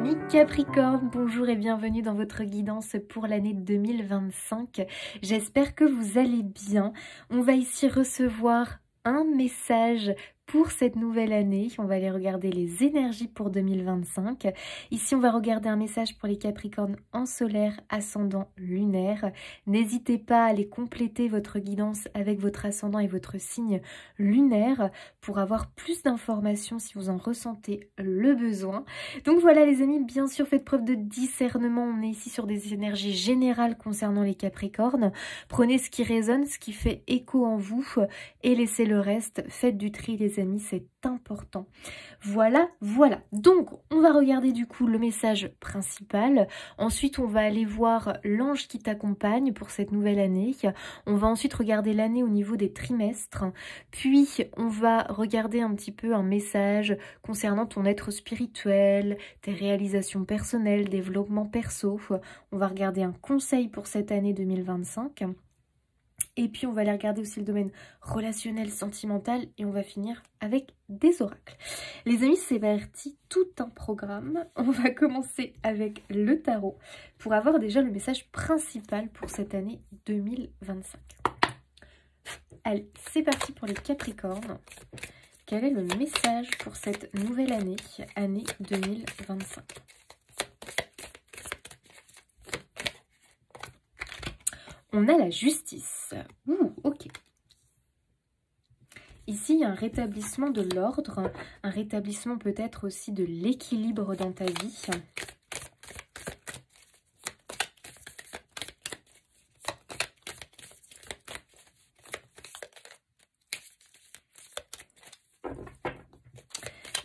amis Capricorne, bonjour et bienvenue dans votre guidance pour l'année 2025. J'espère que vous allez bien. On va ici recevoir un message pour cette nouvelle année. On va aller regarder les énergies pour 2025. Ici, on va regarder un message pour les Capricornes en solaire, ascendant, lunaire. N'hésitez pas à aller compléter votre guidance avec votre ascendant et votre signe lunaire pour avoir plus d'informations si vous en ressentez le besoin. Donc voilà les amis, bien sûr faites preuve de discernement. On est ici sur des énergies générales concernant les Capricornes. Prenez ce qui résonne, ce qui fait écho en vous et laissez le reste. Faites du tri les amis, c'est important. Voilà. Donc, on va regarder du coup le message principal. Ensuite, on va aller voir l'ange qui t'accompagne pour cette nouvelle année. On va ensuite regarder l'année au niveau des trimestres. Puis, on va regarder un petit peu un message concernant ton être spirituel, tes réalisations personnelles, développement perso. On va regarder un conseil pour cette année 2025. Et puis, on va aller regarder aussi le domaine relationnel, sentimental. Et on va finir avec des oracles. Les amis, c'est parti, tout un programme. On va commencer avec le tarot pour avoir déjà le message principal pour cette année 2025. Allez, c'est parti pour les Capricornes. Quel est le message pour cette nouvelle année, année 2025? On a la justice. Ouh, ok. Ici, il y a un rétablissement de l'ordre, un rétablissement peut-être aussi de l'équilibre dans ta vie.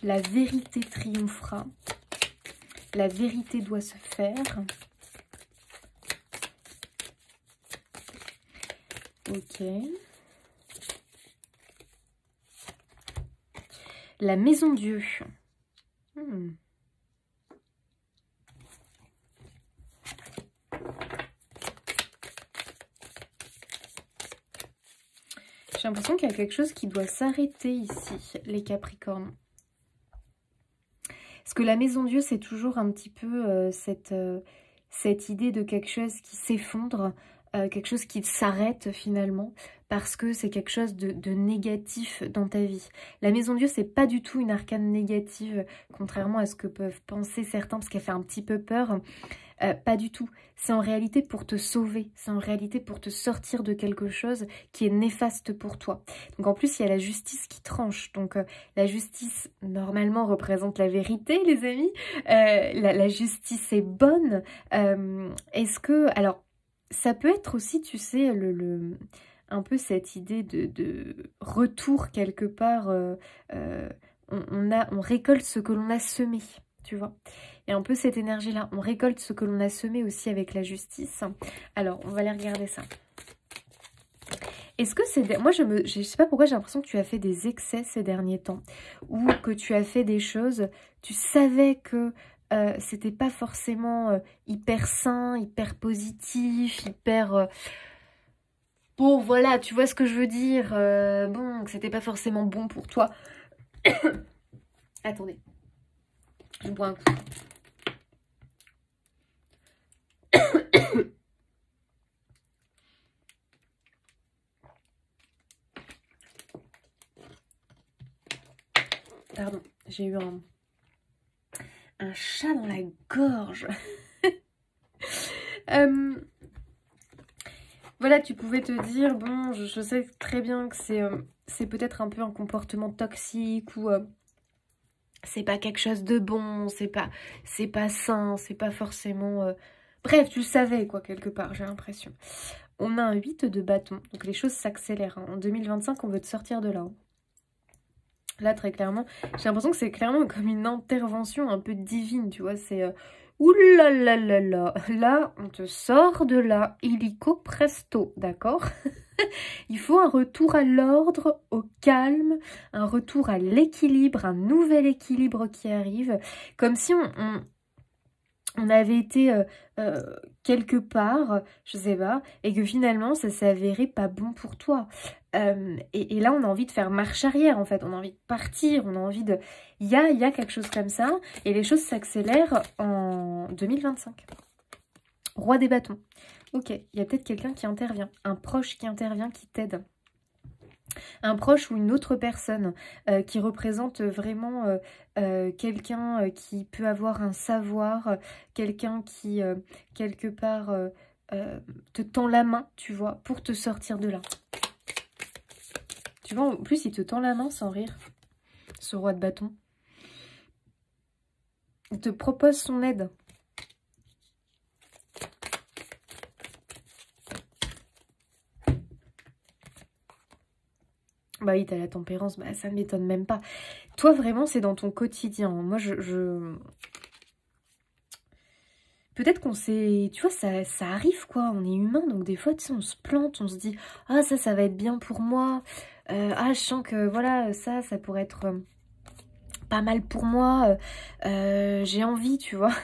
La vérité triomphera. La vérité doit se faire. Ok. La maison Dieu. J'ai l'impression qu'il y a quelque chose qui doit s'arrêter ici, les Capricornes. Parce que la maison Dieu, c'est toujours un petit peu cette idée de quelque chose qui s'effondre, quelque chose qui s'arrête finalement, parce que c'est quelque chose de négatif dans ta vie. La maison Dieu, c'est pas du tout une arcane négative, contrairement à ce que peuvent penser certains, parce qu'elle fait un petit peu peur. Pas du tout. C'est en réalité pour te sauver. C'est en réalité pour te sortir de quelque chose qui est néfaste pour toi. Donc en plus, il y a la justice qui tranche. Donc la justice, normalement, représente la vérité, les amis. La justice est bonne. Est-ce que... Alors, ça peut être aussi, tu sais, un peu cette idée de retour quelque part. On récolte ce que l'on a semé, tu vois. Et un peu cette énergie-là, on récolte ce que l'on a semé aussi avec la justice. Alors, on va aller regarder ça. Est-ce que c'est... Moi, je sais pas pourquoi j'ai l'impression que tu as fait des excès ces derniers temps. Ou que tu as fait des choses, tu savais que c'était pas forcément hyper sain, hyper positif, hyper... Bon, voilà, tu vois ce que je veux dire. Bon, que c'était pas forcément bon pour toi. Attendez. Je bois un coup. Pardon, j'ai eu un chat dans la gorge. Voilà, tu pouvais te dire, bon, je sais très bien que c'est peut-être un peu un comportement toxique ou c'est pas quelque chose de bon, c'est pas sain, c'est pas forcément... Bref, tu le savais, quoi, quelque part, j'ai l'impression. On a un 8 de bâton, donc les choses s'accélèrent. Hein. En 2025, on veut te sortir de là. Hein. Là, très clairement, j'ai l'impression que c'est clairement comme une intervention un peu divine, tu vois, c'est... Ouh là, là, on te sort de là, illico presto, d'accord? Il faut un retour à l'ordre, au calme, un retour à l'équilibre, un nouvel équilibre qui arrive, comme si on avait été quelque part, je sais pas, et que finalement ça s'est avéré pas bon pour toi. Et là on a envie de faire marche arrière en fait, on a envie de partir, on a envie de... Il y a quelque chose comme ça, et les choses s'accélèrent en 2025. Roi des bâtons. Ok, il y a peut-être quelqu'un qui intervient, un proche qui intervient, qui t'aide. Un proche ou une autre personne qui représente vraiment quelqu'un qui peut avoir un savoir, quelqu'un qui, quelque part, te tend la main, tu vois, pour te sortir de là. Tu vois, en plus, il te tend la main sans rire, ce roi de bâton. Il te propose son aide. Bah oui, t'as la tempérance, bah ça m'étonne même pas. Toi, vraiment, c'est dans ton quotidien. Moi, peut-être qu'on s'est... Tu vois, ça arrive, quoi. On est humain, donc des fois, tu sais, on se plante, on se dit « Ah, ça va être bien pour moi. Ah, je sens que, voilà, ça pourrait être pas mal pour moi. J'ai envie, tu vois. »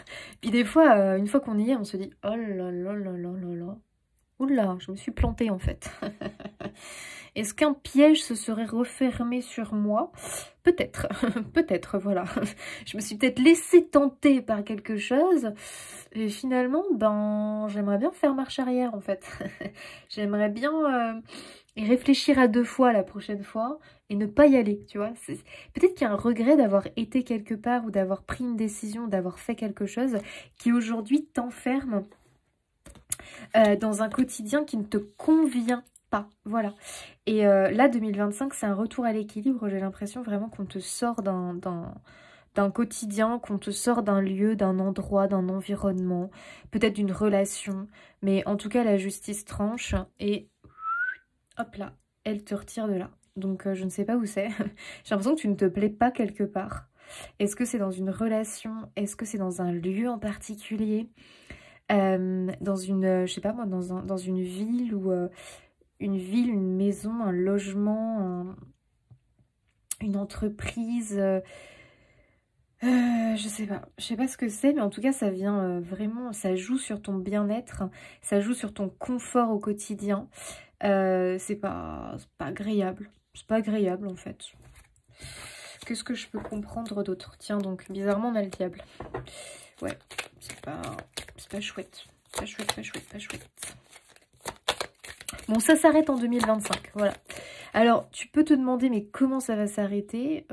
Puis des fois, une fois qu'on y est, on se dit « Oh là là là là là là. Oula, je me suis plantée, en fait. » Est-ce qu'un piège se serait refermé sur moi? Peut-être, peut-être, voilà. Je me suis peut-être laissée tenter par quelque chose. Et finalement, ben, j'aimerais bien faire marche arrière, en fait. J'aimerais bien réfléchir à 2 fois la prochaine fois et ne pas y aller, tu vois. Peut-être qu'il y a un regret d'avoir été quelque part ou d'avoir pris une décision, d'avoir fait quelque chose qui aujourd'hui t'enferme dans un quotidien qui ne te convient pas, voilà. Et là, 2025, c'est un retour à l'équilibre. J'ai l'impression vraiment qu'on te sort d'un quotidien, qu'on te sort d'un lieu, d'un endroit, d'un environnement, peut-être d'une relation. Mais en tout cas, la justice tranche et hop là, elle te retire de là. Donc, je ne sais pas où c'est. J'ai l'impression que tu ne te plais pas quelque part. Est-ce que c'est dans une relation? Est-ce que c'est dans un lieu en particulier? Dans une, je sais pas moi, dans une ville ou une maison, un logement, une entreprise, je sais pas ce que c'est, mais en tout cas ça vient vraiment, ça joue sur ton bien-être, ça joue sur ton confort au quotidien. C'est pas agréable, c'est pas agréable en fait. Qu'est-ce que je peux comprendre d'autre? Tiens donc, bizarrement on a le diable. Ouais, c'est pas chouette. Pas chouette, pas chouette, pas chouette. Bon, ça s'arrête en 2025, voilà. Alors, tu peux te demander, mais comment ça va s'arrêter?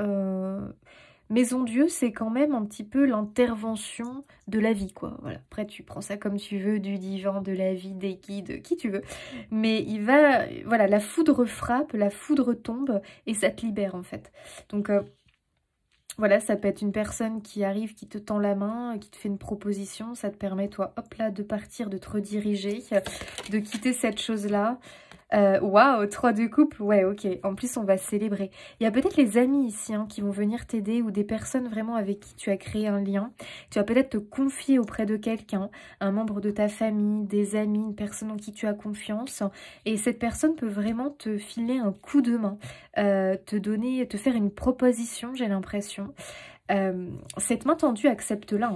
Maison Dieu, c'est quand même un petit peu l'intervention de la vie, quoi. Voilà. Après, tu prends ça comme tu veux, du divin, de la vie, des guides, qui tu veux. Mais il va... Voilà, la foudre frappe, la foudre tombe, et ça te libère, en fait. Donc... voilà, ça peut être une personne qui arrive, qui te tend la main, qui te fait une proposition. Ça te permet, toi, hop là, de partir, de te rediriger, de quitter cette chose-là. Waouh, 3 de coupe, ouais, ok. En plus, on va célébrer. Il y a peut-être les amis ici qui vont venir t'aider ou des personnes vraiment avec qui tu as créé un lien. Tu vas peut-être te confier auprès de quelqu'un, un membre de ta famille, des amis, une personne en qui tu as confiance. Et cette personne peut vraiment te filer un coup de main, te faire une proposition, j'ai l'impression. Cette main tendue, accepte-la.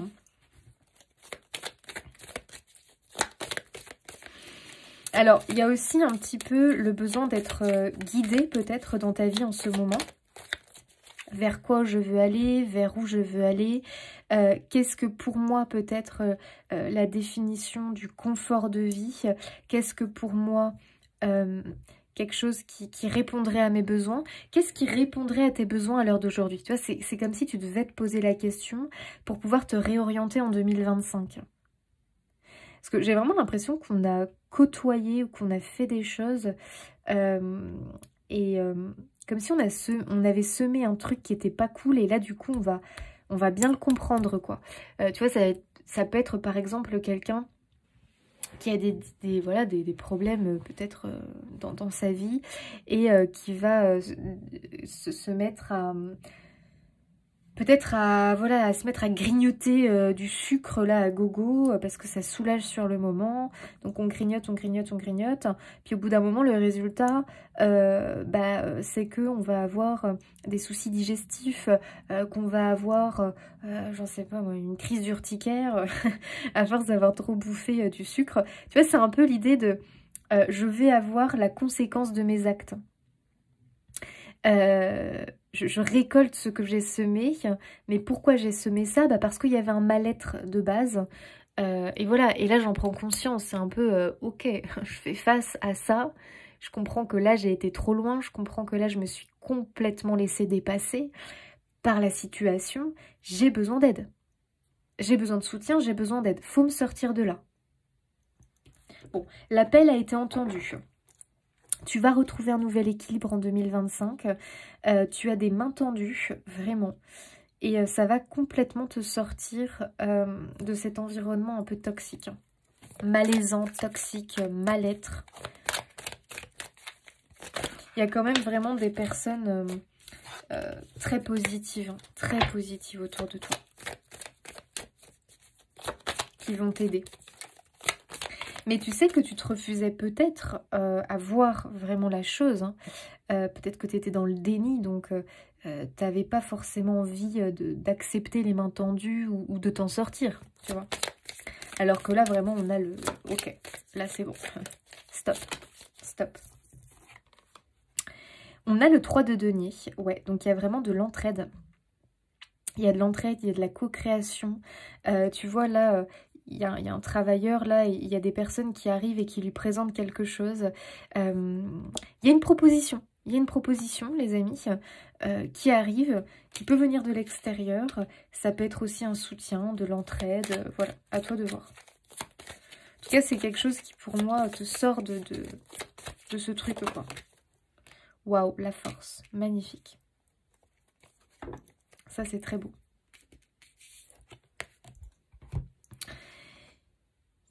Alors, il y a aussi un petit peu le besoin d'être guidé peut-être dans ta vie en ce moment. Vers quoi je veux aller, vers où je veux aller. Qu'est-ce que pour moi peut être la définition du confort de vie? Qu'est-ce que pour moi quelque chose qui répondrait à mes besoins? Qu'est-ce qui répondrait à tes besoins à l'heure d'aujourd'hui? Tu vois, c'est comme si tu devais te poser la question pour pouvoir te réorienter en 2025. Parce que j'ai vraiment l'impression qu'on a côtoyé ou qu'on a fait des choses comme si on avait semé un truc qui était pas cool et là du coup on va bien le comprendre quoi. Tu vois, ça peut être par exemple quelqu'un qui a des problèmes peut-être dans sa vie et qui va se mettre à... peut-être à, voilà, à se mettre à grignoter du sucre là à gogo parce que ça soulage sur le moment. Donc on grignote, on grignote, on grignote. Puis au bout d'un moment, le résultat, c'est qu'on va avoir des soucis digestifs, qu'on va avoir, j'en sais pas moi, une crise d'urticaire à force d'avoir trop bouffé du sucre. Tu vois, c'est un peu l'idée de je vais avoir la conséquence de mes actes. Je récolte ce que j'ai semé, mais pourquoi j'ai semé ça? Parce qu'il y avait un mal-être de base, et voilà, et là j'en prends conscience, c'est un peu, ok, je fais face à ça, je comprends que là j'ai été trop loin, je comprends que là je me suis complètement laissée dépasser par la situation, j'ai besoin d'aide, j'ai besoin de soutien, j'ai besoin d'aide, faut me sortir de là. Bon, l'appel a été entendu. Tu vas retrouver un nouvel équilibre en 2025. Tu as des mains tendues, vraiment. Et ça va complètement te sortir de cet environnement un peu toxique. Malaisant, toxique, mal-être. Il y a quand même vraiment des personnes très positives autour de toi. Qui vont t'aider. Mais tu sais que tu te refusais peut-être à voir vraiment la chose. Hein. Peut-être que tu étais dans le déni, donc tu n'avais pas forcément envie d'accepter les mains tendues ou de t'en sortir, tu vois. Alors que là, vraiment, on a le... Ok, là c'est bon. Stop, stop. On a le 3 de denier. Ouais, donc il y a vraiment de l'entraide. Il y a de l'entraide, il y a de la co-création. Tu vois, là... Il y a un travailleur, là, il y a des personnes qui arrivent et qui lui présentent quelque chose. Il y a une proposition. Il y a une proposition, les amis, qui arrive, qui peut venir de l'extérieur. Ça peut être aussi un soutien, de l'entraide. Voilà, à toi de voir. En tout cas, c'est quelque chose qui, pour moi, te sort de ce truc, quoi. Waouh, la force. Magnifique. Ça, c'est très beau.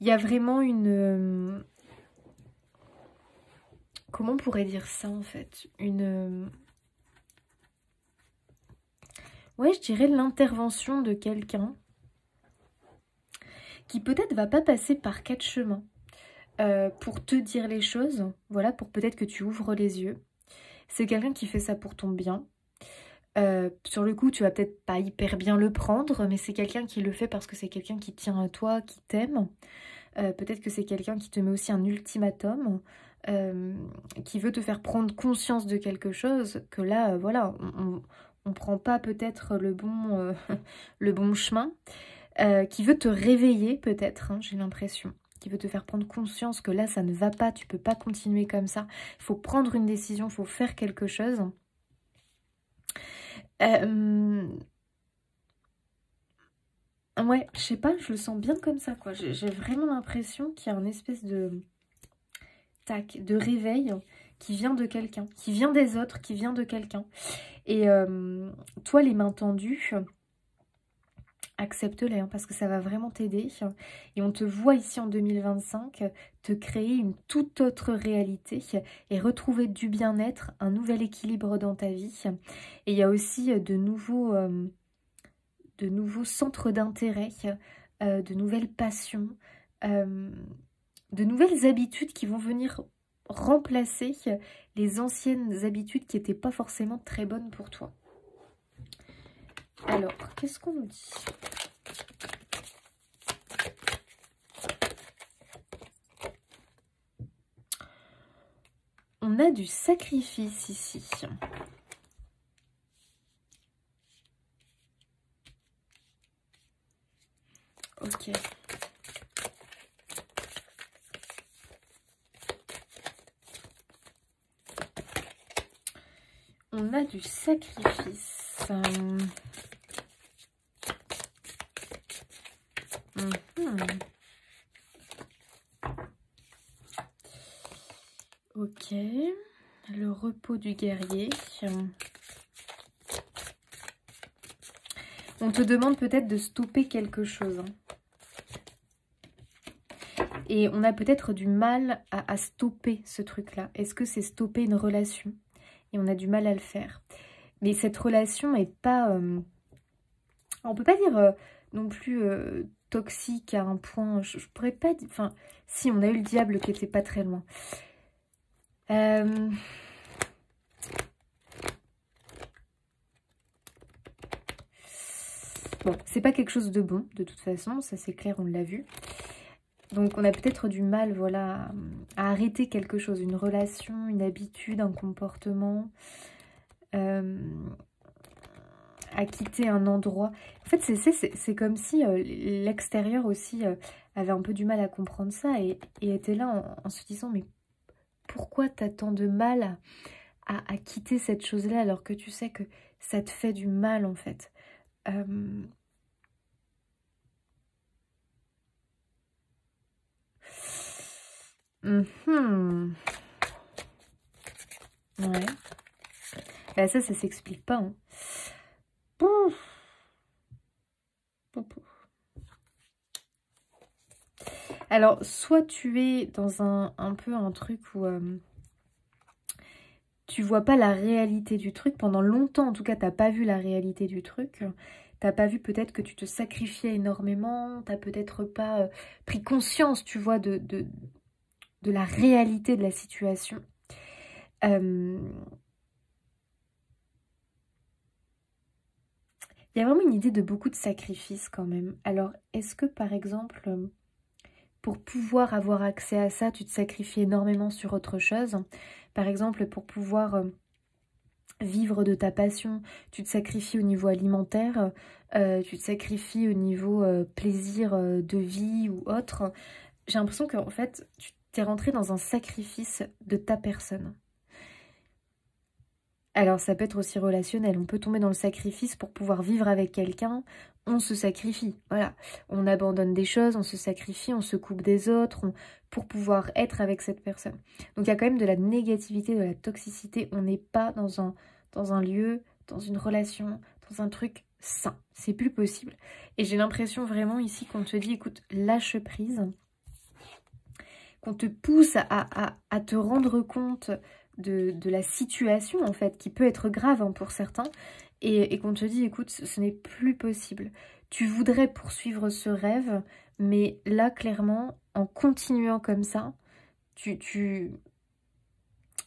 Il y a vraiment une... comment on pourrait dire ça, en fait? Ouais, je dirais l'intervention de quelqu'un qui peut-être va pas passer par 4 chemins pour te dire les choses. Voilà, pour peut-être que tu ouvres les yeux. C'est quelqu'un qui fait ça pour ton bien. Sur le coup, tu vas peut-être pas hyper bien le prendre, mais c'est quelqu'un qui le fait parce que c'est quelqu'un qui tient à toi, qui t'aime. Peut-être que c'est quelqu'un qui te met aussi un ultimatum, qui veut te faire prendre conscience de quelque chose, que là, voilà, on prend pas peut-être le bon, le bon chemin, qui veut te réveiller peut-être, hein, j'ai l'impression, qui veut te faire prendre conscience que là, ça ne va pas, tu peux pas continuer comme ça, il faut prendre une décision, il faut faire quelque chose. Ouais, je sais pas, je le sens bien comme ça, quoi. J'ai vraiment l'impression qu'il y a une espèce de... tac, de réveil qui vient de quelqu'un, qui vient des autres, qui vient de quelqu'un. Et toi, les mains tendues, accepte-les, hein, parce que ça va vraiment t'aider. Et on te voit ici en 2025 te créer une toute autre réalité et retrouver du bien-être, un nouvel équilibre dans ta vie. Et il y a aussi de nouveaux centres d'intérêt, de nouvelles passions, de nouvelles habitudes qui vont venir remplacer les anciennes habitudes qui n'étaient pas forcément très bonnes pour toi. Alors, qu'est-ce qu'on nous dit? On a du sacrifice ici. Ok. On a du sacrifice. Ok. Le repos du guerrier. On te demande peut-être de stopper quelque chose. Et on a peut-être du mal à stopper ce truc-là. Est-ce que c'est stopper une relation? Et on a du mal à le faire. Mais cette relation n'est pas on peut pas dire non plus toxique à un point, je pourrais pas dire, enfin, si, on a eu le diable qui était pas très loin. Bon, c'est pas quelque chose de bon, de toute façon, ça c'est clair, on l'a vu. Donc on a peut-être du mal, voilà, à arrêter quelque chose, une relation, une habitude, un comportement, à quitter un endroit. En fait, c'est comme si l'extérieur aussi avait un peu du mal à comprendre ça et était là en se disant, mais pourquoi t'as tant de mal à quitter cette chose-là alors que tu sais que ça te fait du mal en fait. Ouais. Bah ça s'explique pas. Hein. Pouf. Pouf, pouf. Alors, soit tu es dans un peu un truc où tu vois pas la réalité du truc. Pendant longtemps, en tout cas, t'as pas vu la réalité du truc. T'as pas vu peut-être que tu te sacrifiais énormément. T'as peut-être pas pris conscience, tu vois, de la réalité de la situation. Il y a vraiment une idée de beaucoup de sacrifices quand même. Alors, est-ce que par exemple, pour pouvoir avoir accès à ça, tu te sacrifies énormément sur autre chose? Par exemple, pour pouvoir vivre de ta passion, tu te sacrifies au niveau alimentaire, tu te sacrifies au niveau plaisir de vie ou autre. J'ai l'impression qu'en fait, tu t'es rentré dans un sacrifice de ta personne. Alors, ça peut être aussi relationnel. On peut tomber dans le sacrifice pour pouvoir vivre avec quelqu'un. On se sacrifie, voilà. On abandonne des choses, on se sacrifie, on se coupe des autres pour pouvoir être avec cette personne. Donc, il y a quand même de la négativité, de la toxicité. On n'est pas dans un lieu, dans une relation, dans un truc sain. C'est plus possible. Et j'ai l'impression vraiment ici qu'on te dit, écoute, lâche prise. Qu'on te pousse à te rendre compte de la situation, en fait, qui peut être grave hein, pour certains, et qu'on te dit, écoute, ce n'est plus possible. Tu voudrais poursuivre ce rêve, mais là, clairement, en continuant comme ça,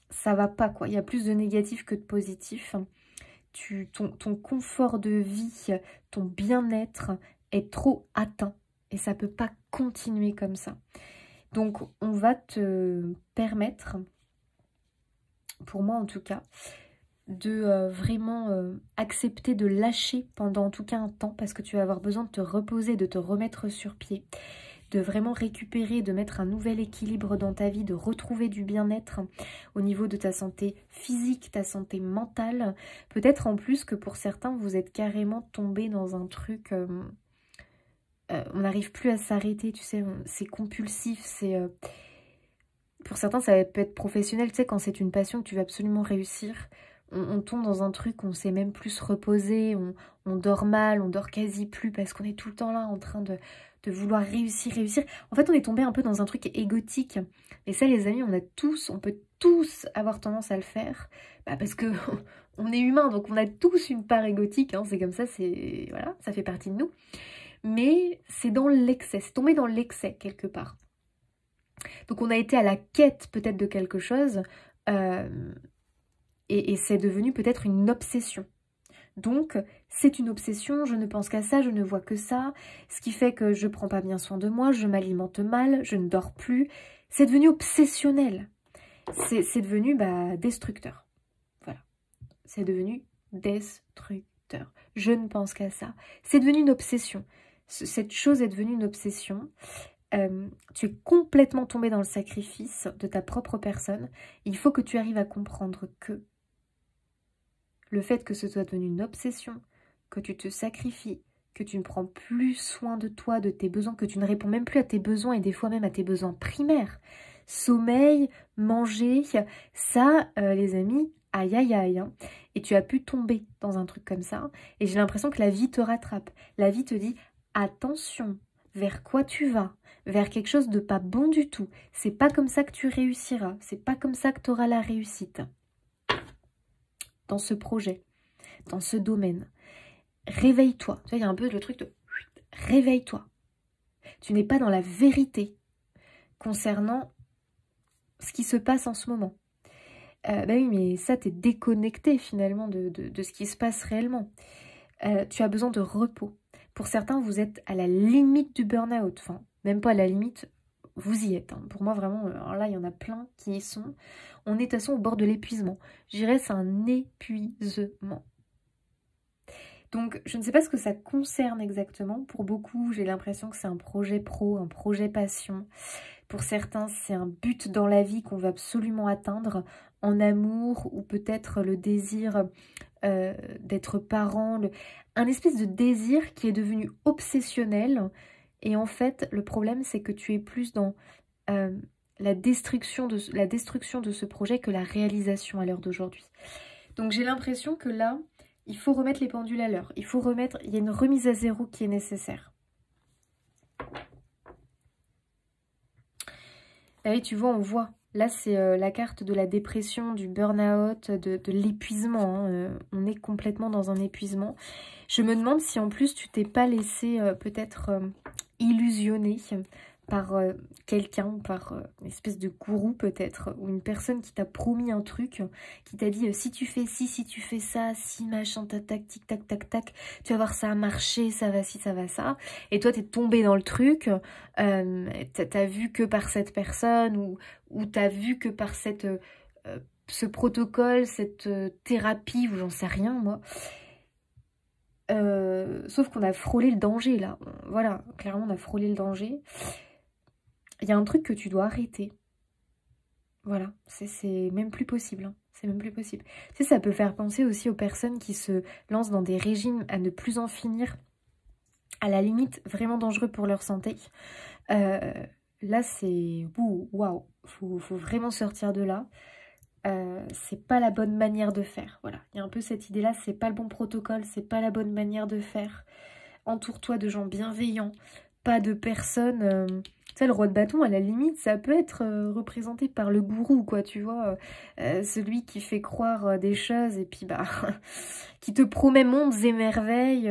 ça va pas, quoi. Il y a plus de négatif que de positif. Ton confort de vie, ton bien-être est trop atteint, et ça peut pas continuer comme ça. Donc, on va te permettre, pour moi en tout cas, de vraiment accepter de lâcher pendant en tout cas un temps, parce que tu vas avoir besoin de te reposer, de te remettre sur pied, de vraiment récupérer, de mettre un nouvel équilibre dans ta vie, de retrouver du bien-être au niveau de ta santé physique, ta santé mentale. Peut-être en plus que pour certains, vous êtes carrément tombé dans un truc... on n'arrive plus à s'arrêter, tu sais, c'est compulsif, c'est... Pour certains, ça peut être professionnel, tu sais, quand c'est une passion que tu veux absolument réussir, on tombe dans un truc, on sait même plus se reposer, on dort mal, on dort quasi plus parce qu'on est tout le temps là en train de vouloir réussir. En fait, on est tombé un peu dans un truc égotique. Et ça, les amis, on peut tous avoir tendance à le faire, parce que on est humain, donc on a tous une part égotique, hein, c'est comme ça, voilà, ça fait partie de nous. Mais c'est dans l'excès, c'est tombé dans l'excès quelque part. Donc on a été à la quête peut-être de quelque chose et c'est devenu peut-être une obsession. Donc c'est une obsession, je ne pense qu'à ça, je ne vois que ça, ce qui fait que je ne prends pas bien soin de moi, je m'alimente mal, je ne dors plus. C'est devenu obsessionnel, c'est devenu destructeur. Voilà, c'est devenu destructeur. Je ne pense qu'à ça. C'est devenu une obsession. Cette chose est devenue une obsession. Tu es complètement tombé dans le sacrifice de ta propre personne. Il faut que tu arrives à comprendre que le fait que ce soit devenu une obsession, que tu te sacrifies, que tu ne prends plus soin de toi, de tes besoins, que tu ne réponds même plus à tes besoins et des fois même à tes besoins primaires. Sommeil, manger, ça, les amis, aïe aïe aïe. Hein. Et tu as pu tomber dans un truc comme ça. Et j'ai l'impression que la vie te rattrape. La vie te dit, attention, vers quoi tu vas? Vers quelque chose de pas bon du tout. C'est pas comme ça que tu réussiras. C'est pas comme ça que tu auras la réussite. Dans ce projet, dans ce domaine. réveille-toi. Tu vois, il y a un peu le truc de réveille-toi. Tu n'es pas dans la vérité concernant ce qui se passe en ce moment. Bah oui, mais ça, t'es déconnecté finalement de ce qui se passe réellement. Tu as besoin de repos. Pour certains, vous êtes à la limite du burn-out. Enfin, même pas à la limite, vous y êtes. Hein. Pour moi, vraiment, alors là, il y en a plein qui y sont. On est de toute façon au bord de l'épuisement. Je dirais c'est un épuisement. Donc, je ne sais pas ce que ça concerne exactement. Pour beaucoup, j'ai l'impression que c'est un projet pro, un projet passion. Pour certains, c'est un but dans la vie qu'on veut absolument atteindre, en amour, ou peut-être le désir d'être parent, un espèce de désir qui est devenu obsessionnel. Et en fait, le problème, c'est que tu es plus dans la destruction de ce projet que la réalisation à l'heure d'aujourd'hui. Donc j'ai l'impression que là, il faut remettre les pendules à l'heure. Il y a une remise à zéro qui est nécessaire. Là, tu vois, on voit. Là, c'est la carte de la dépression, du burn-out, de l'épuisement. Hein. On est complètement dans un épuisement. Je me demande si en plus, tu t'es pas laissé peut-être illusionner par quelqu'un, par une espèce de gourou peut-être, ou une personne qui t'a promis un truc, qui t'a dit si tu fais ci, si tu fais ça, si machin, tac, tac, tic, tac, tac, tac, tu vas voir ça a marché, ça va ci, ça va ça. Et toi, t'es tombé dans le truc, t'as vu que par cette personne, ou t'as vu que par ce protocole, cette thérapie, ou j'en sais rien, moi. Sauf qu'on a frôlé le danger, là. Voilà, clairement, on a frôlé le danger. Il y a un truc que tu dois arrêter. Voilà, c'est même plus possible. Hein. C'est même plus possible. Tu sais, ça peut faire penser aussi aux personnes qui se lancent dans des régimes à ne plus en finir, à la limite vraiment dangereux pour leur santé. Là, c'est... Waouh, faut vraiment sortir de là. C'est pas la bonne manière de faire. Voilà, il y a un peu cette idée-là, c'est pas le bon protocole, c'est pas la bonne manière de faire. Entoure-toi de gens bienveillants, pas de personnes... Tu sais, le roi de bâton, à la limite, ça peut être représenté par le gourou, quoi, tu vois. Celui qui fait croire des choses et puis, bah, qui te promet mondes et merveilles.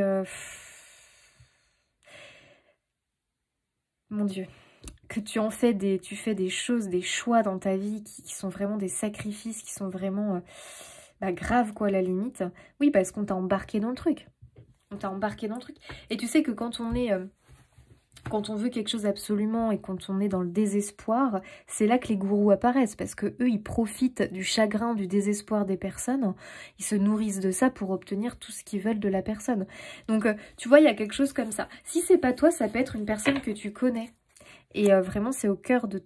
Mon Dieu. Que tu fais des choses, des choix dans ta vie qui sont vraiment des sacrifices, qui sont vraiment bah, graves, quoi, à la limite. Oui, parce qu'on t'a embarqué dans le truc. On t'a embarqué dans le truc. Et tu sais que quand on est... quand on veut quelque chose absolument et quand on est dans le désespoir, c'est là que les gourous apparaissent parce que eux, ils profitent du chagrin, du désespoir des personnes. Ils se nourrissent de ça pour obtenir tout ce qu'ils veulent de la personne. Donc, tu vois, il y a quelque chose comme ça. Si c'est pas toi, ça peut être une personne que tu connais. Et vraiment, c'est au cœur de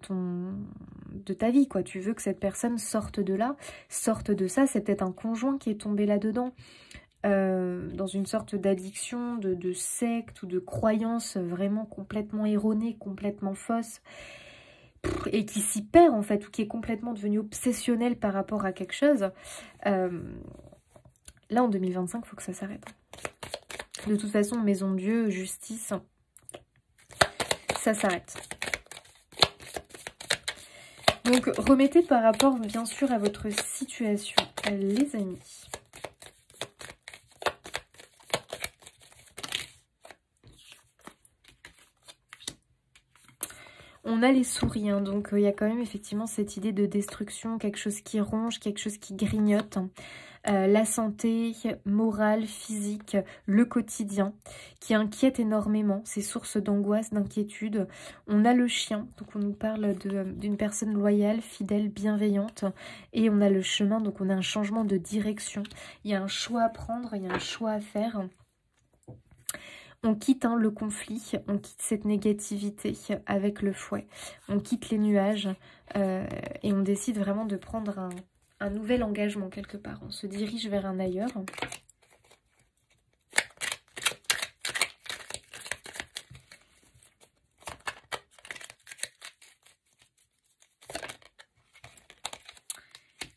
ta vie, quoi. Tu veux que cette personne sorte de là, sorte de ça. C'est peut-être un conjoint qui est tombé là-dedans. Dans une sorte d'addiction, de secte ou de croyance vraiment complètement erronée, complètement fausse, et qui s'y perd en fait, ou qui est complètement devenu obsessionnel par rapport à quelque chose. Là, en 2025, il faut que ça s'arrête. De toute façon, Maison de Dieu, justice, ça s'arrête. Donc, remettez par rapport, bien sûr, à votre situation, les amis. On a les souris, hein, donc il y a quand même effectivement cette idée de destruction, quelque chose qui ronge, quelque chose qui grignote. La santé morale, physique, le quotidien, qui inquiète énormément, ces sources d'angoisse, d'inquiétude. On a le chien, donc on nous parle d'une personne loyale, fidèle, bienveillante. Et on a le chemin, donc on a un changement de direction. Il y a un choix à prendre, il y a un choix à faire. On quitte le conflit, on quitte cette négativité avec le fouet, on quitte les nuages et on décide vraiment de prendre un nouvel engagement quelque part. On se dirige vers un ailleurs.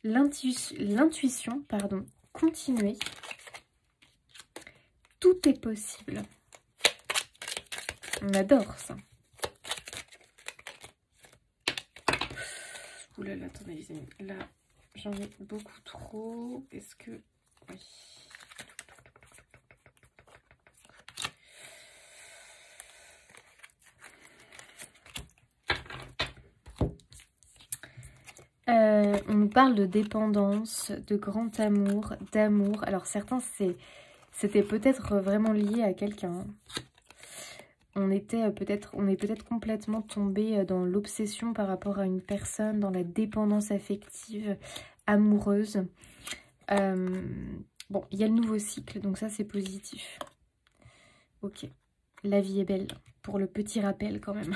L'intuition, pardon, continuez. Tout est possible. On adore ça. Ouh là là, attendez les amis. Là, j'en ai beaucoup trop. Est-ce que... Oui. On nous parle de dépendance, de grand amour, d'amour. Alors certains, c'était peut-être vraiment lié à quelqu'un. On est peut-être complètement tombé dans l'obsession par rapport à une personne, dans la dépendance affective, amoureuse. Bon, il y a le nouveau cycle, donc ça c'est positif. Ok, la vie est belle, pour le petit rappel quand même.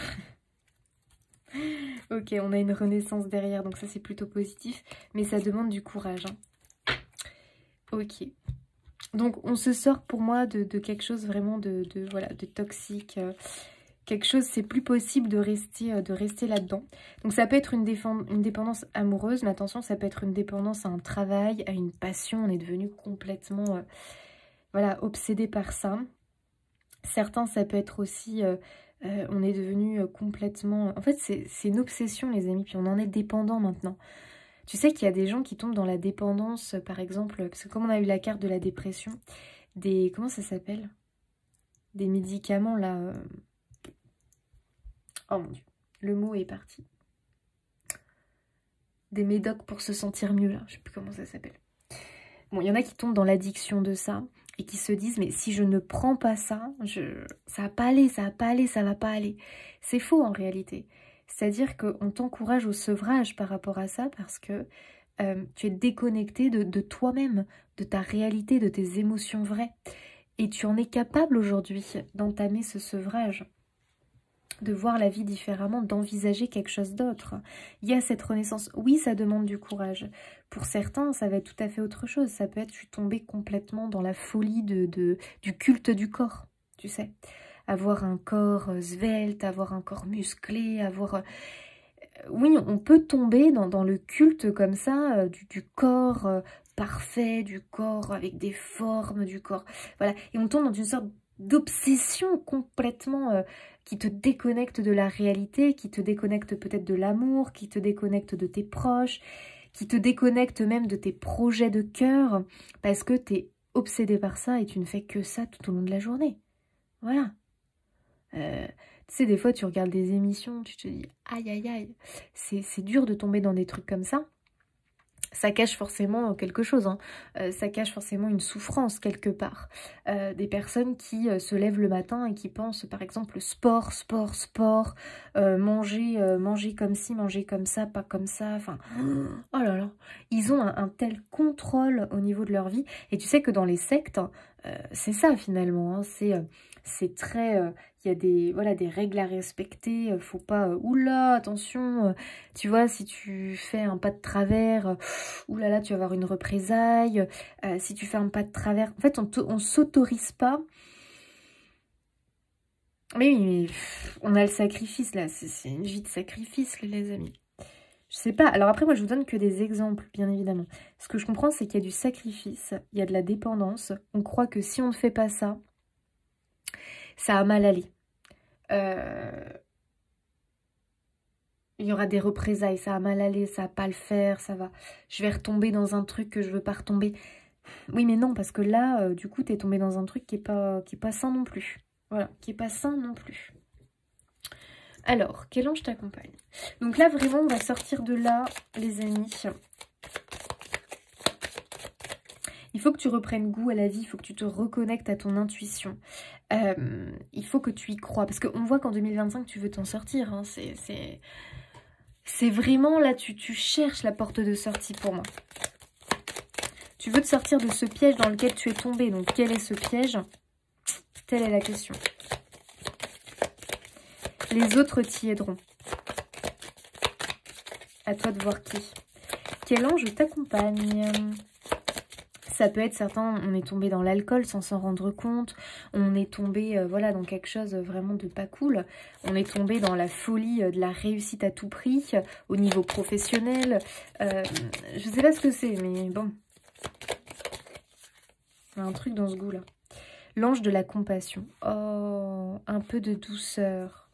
Ok, on a une renaissance derrière, donc ça c'est plutôt positif, mais ça demande du courage. Hein. Ok. Donc on se sort pour moi de quelque chose vraiment voilà, de toxique. Quelque chose, c'est plus possible de rester là-dedans. Donc ça peut être une dépendance amoureuse, mais attention, ça peut être une dépendance à un travail, à une passion. On est devenu complètement voilà, obsédé par ça. Certains, ça peut être aussi... on est devenu complètement... En fait, c'est une obsession, les amis, puis on en est dépendant maintenant. Tu sais qu'il y a des gens qui tombent dans la dépendance, par exemple, parce que comme on a eu la carte de la dépression, des... Comment ça s'appelle? Des médicaments, là... Oh mon Dieu, le mot est parti. Des médocs pour se sentir mieux, là. Je sais plus comment ça s'appelle. Bon, il y en a qui tombent dans l'addiction de ça et qui se disent, mais si je ne prends pas ça, ça va pas aller, ça va pas aller, ça va pas aller. C'est faux en réalité. C'est-à-dire qu'on t'encourage au sevrage par rapport à ça parce que tu es déconnecté de toi-même, de ta réalité, de tes émotions vraies. Et tu en es capable aujourd'hui d'entamer ce sevrage, de voir la vie différemment, d'envisager quelque chose d'autre. Il y a cette renaissance. Oui, ça demande du courage. Pour certains, ça va être tout à fait autre chose. Ça peut être, je suis tombée complètement dans la folie du culte du corps, tu sais. Avoir un corps svelte, avoir un corps musclé, avoir... Oui, on peut tomber dans le culte comme ça, du corps parfait, du corps avec des formes, du corps... Voilà, et on tombe dans une sorte d'obsession complètement qui te déconnecte de la réalité, qui te déconnecte peut-être de l'amour, qui te déconnecte de tes proches, qui te déconnecte même de tes projets de cœur, parce que tu es obsédé par ça et tu ne fais que ça tout au long de la journée. Voilà. Tu sais, des fois, tu regardes des émissions, tu te dis « Aïe, aïe, aïe ». C'est dur de tomber dans des trucs comme ça. Ça cache forcément quelque chose, hein. Ça cache forcément une souffrance quelque part. Des personnes qui se lèvent le matin et qui pensent par exemple sport, sport, sport, manger comme ci, manger comme ça, pas comme ça, enfin, oh là là, ils ont un tel contrôle au niveau de leur vie. Et tu sais que dans les sectes, c'est ça finalement, hein, c'est très... il y a des règles à respecter, faut pas... oula, attention, tu vois, si tu fais un pas de travers, oulala, tu vas avoir une représaille. Si tu fais un pas de travers... En fait, on s'autorise pas. Mais oui, mais on a le sacrifice, là. C'est une vie de sacrifice, les amis. Je sais pas. Alors après, moi, je vous donne que des exemples, bien évidemment. Ce que je comprends, c'est qu'il y a du sacrifice, il y a de la dépendance. On croit que si on ne fait pas ça, ça a mal aller. Il y aura des représailles, ça a mal aller, ça va pas le faire, ça va... Je vais retomber dans un truc que je veux pas retomber. Oui, mais non, parce que là, du coup, t'es tombé dans un truc qui est pas sain non plus. Voilà, qui est pas sain non plus. Alors, quel ange t'accompagne? Donc là, vraiment, on va sortir de là, les amis. Il faut que tu reprennes goût à la vie, il faut que tu te reconnectes à ton intuition. Il faut que tu y crois, parce qu'on voit qu'en 2025, tu veux t'en sortir. Hein. C'est vraiment là, tu cherches la porte de sortie pour moi. Tu veux te sortir de ce piège dans lequel tu es tombé. Donc, quel est ce piège? Telle est la question. Les autres t'y aideront. À toi de voir qui. Quel ange t'accompagne? Ça peut être certains, on est tombé dans l'alcool sans s'en rendre compte. On est tombé voilà, dans quelque chose vraiment de pas cool. On est tombé dans la folie de la réussite à tout prix, au niveau professionnel. Je sais pas ce que c'est, mais bon. Il y a un truc dans ce goût-là. L'ange de la compassion. Oh, un peu de douceur.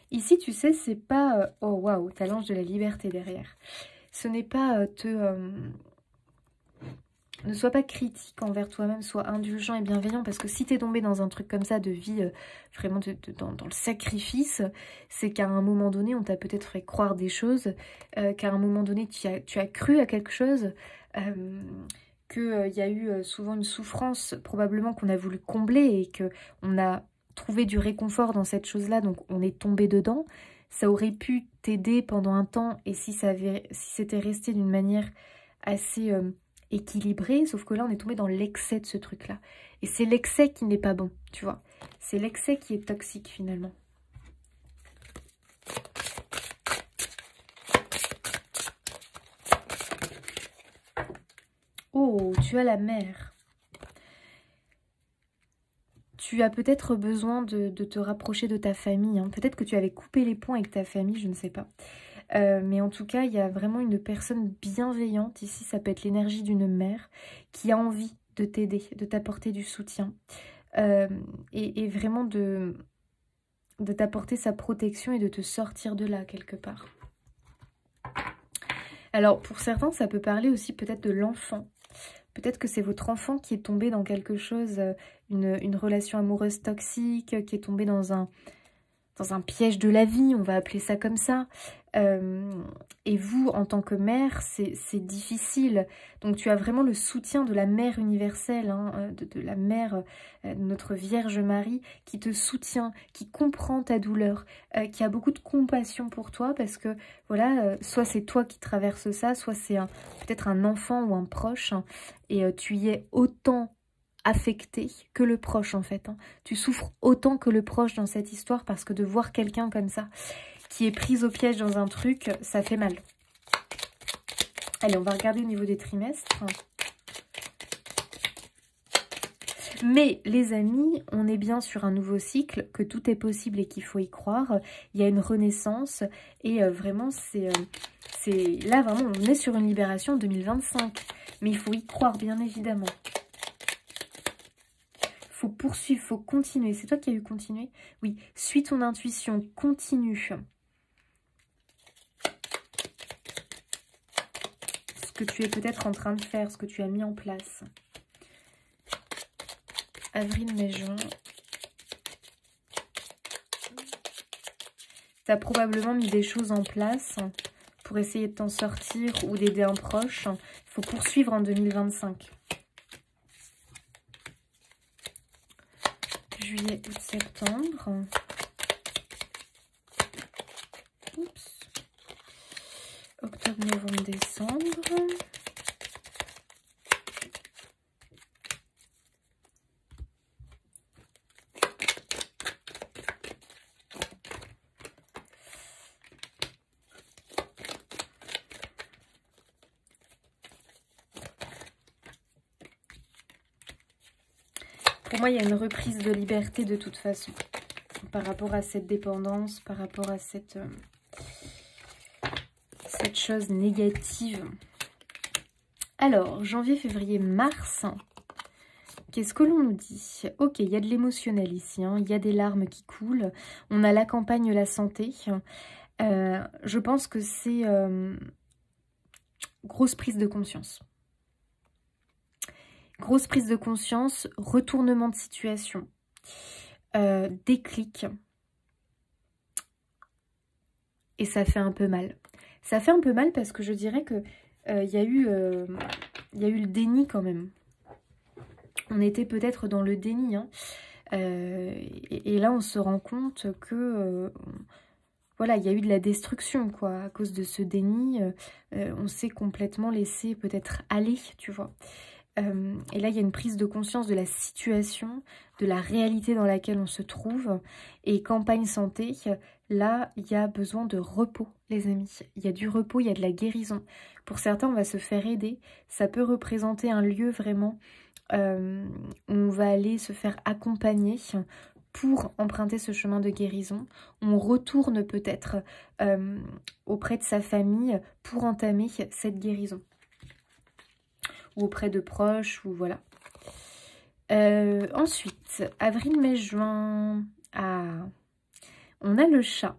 Ici, tu sais, c'est pas... oh, waouh, t'as l'ange de la liberté derrière. Ce n'est pas ne sois pas critique envers toi-même, sois indulgent et bienveillant, parce que si tu es tombé dans un truc comme ça de vie, vraiment dans le sacrifice, c'est qu'à un moment donné, on t'a peut-être fait croire des choses, qu'à un moment donné, tu as cru à quelque chose, qu'il y a eu souvent une souffrance, probablement qu'on a voulu combler et qu'on a trouvé du réconfort dans cette chose-là, donc on est tombé dedans. Ça aurait pu t'aider pendant un temps, et si c'était resté d'une manière assez équilibrée, sauf que là on est tombé dans l'excès de ce truc-là. Et c'est l'excès qui n'est pas bon, tu vois. C'est l'excès qui est toxique finalement. Oh, tu as la mer. Tu as peut-être besoin de te rapprocher de ta famille. Hein. Peut-être que tu avais coupé les ponts avec ta famille, je ne sais pas. Mais en tout cas, il y a vraiment une personne bienveillante. Ici, ça peut être l'énergie d'une mère qui a envie de t'aider, de t'apporter du soutien. Et vraiment de t'apporter sa protection et de te sortir de là, quelque part. Alors, pour certains, ça peut parler aussi peut-être de l'enfant. Peut-être que c'est votre enfant qui est tombé dans quelque chose, une relation amoureuse toxique, qui est tombé dans un piège de la vie, on va appeler ça comme ça. Et vous, en tant que mère, c'est difficile. Donc tu as vraiment le soutien de la mère universelle, hein, de la mère, notre Vierge Marie, qui te soutient, qui comprend ta douleur, qui a beaucoup de compassion pour toi, parce que, voilà, soit c'est toi qui traverses ça, soit c'est peut-être un enfant ou un proche, hein, et tu y es autant affecté que le proche en fait. Hein. Tu souffres autant que le proche dans cette histoire, parce que de voir quelqu'un comme ça, qui est prise au piège dans un truc, ça fait mal. Allez, on va regarder au niveau des trimestres. Mais les amis, on est bien sur un nouveau cycle, que tout est possible et qu'il faut y croire. Il y a une renaissance et vraiment, c'est là vraiment, on est sur une libération en 2025. Mais il faut y croire, bien évidemment. Faut poursuivre, faut continuer. C'est toi qui as eu continuer? Oui, suis ton intuition, continue. Ce que tu es peut-être en train de faire, ce que tu as mis en place. Avril, mai, juin. Tu as probablement mis des choses en place pour essayer de t'en sortir ou d'aider un proche. Il faut poursuivre en 2025. Juillet, août, septembre. Oups. Octobre, novembre, décembre. Pour moi, il y a une reprise de liberté de toute façon. Par rapport à cette dépendance, par rapport à cette chose négative. Alors, janvier, février, mars. Qu'est-ce que l'on nous dit? Ok, il y a de l'émotionnel ici. Hein, il y a des larmes qui coulent. On a la campagne, la santé. Je pense que c'est grosse prise de conscience. Grosse prise de conscience, retournement de situation, déclic. Et ça fait un peu mal. Ça fait un peu mal parce que je dirais que il y a eu le déni quand même. On était peut-être dans le déni. Hein. Et là, on se rend compte que... voilà, il y a eu de la destruction, quoi. À cause de ce déni, on s'est complètement laissé peut-être aller, tu vois. Et là, il y a une prise de conscience de la situation, de la réalité dans laquelle on se trouve. Et campagne santé, là, il y a besoin de repos, les amis. Il y a du repos, il y a de la guérison. Pour certains, on va se faire aider. Ça peut représenter un lieu vraiment où on va aller se faire accompagner pour emprunter ce chemin de guérison. On retourne peut-être auprès de sa famille pour entamer cette guérison. Ou auprès de proches, ou voilà. Ensuite, avril, mai, juin. Ah, on a le chat.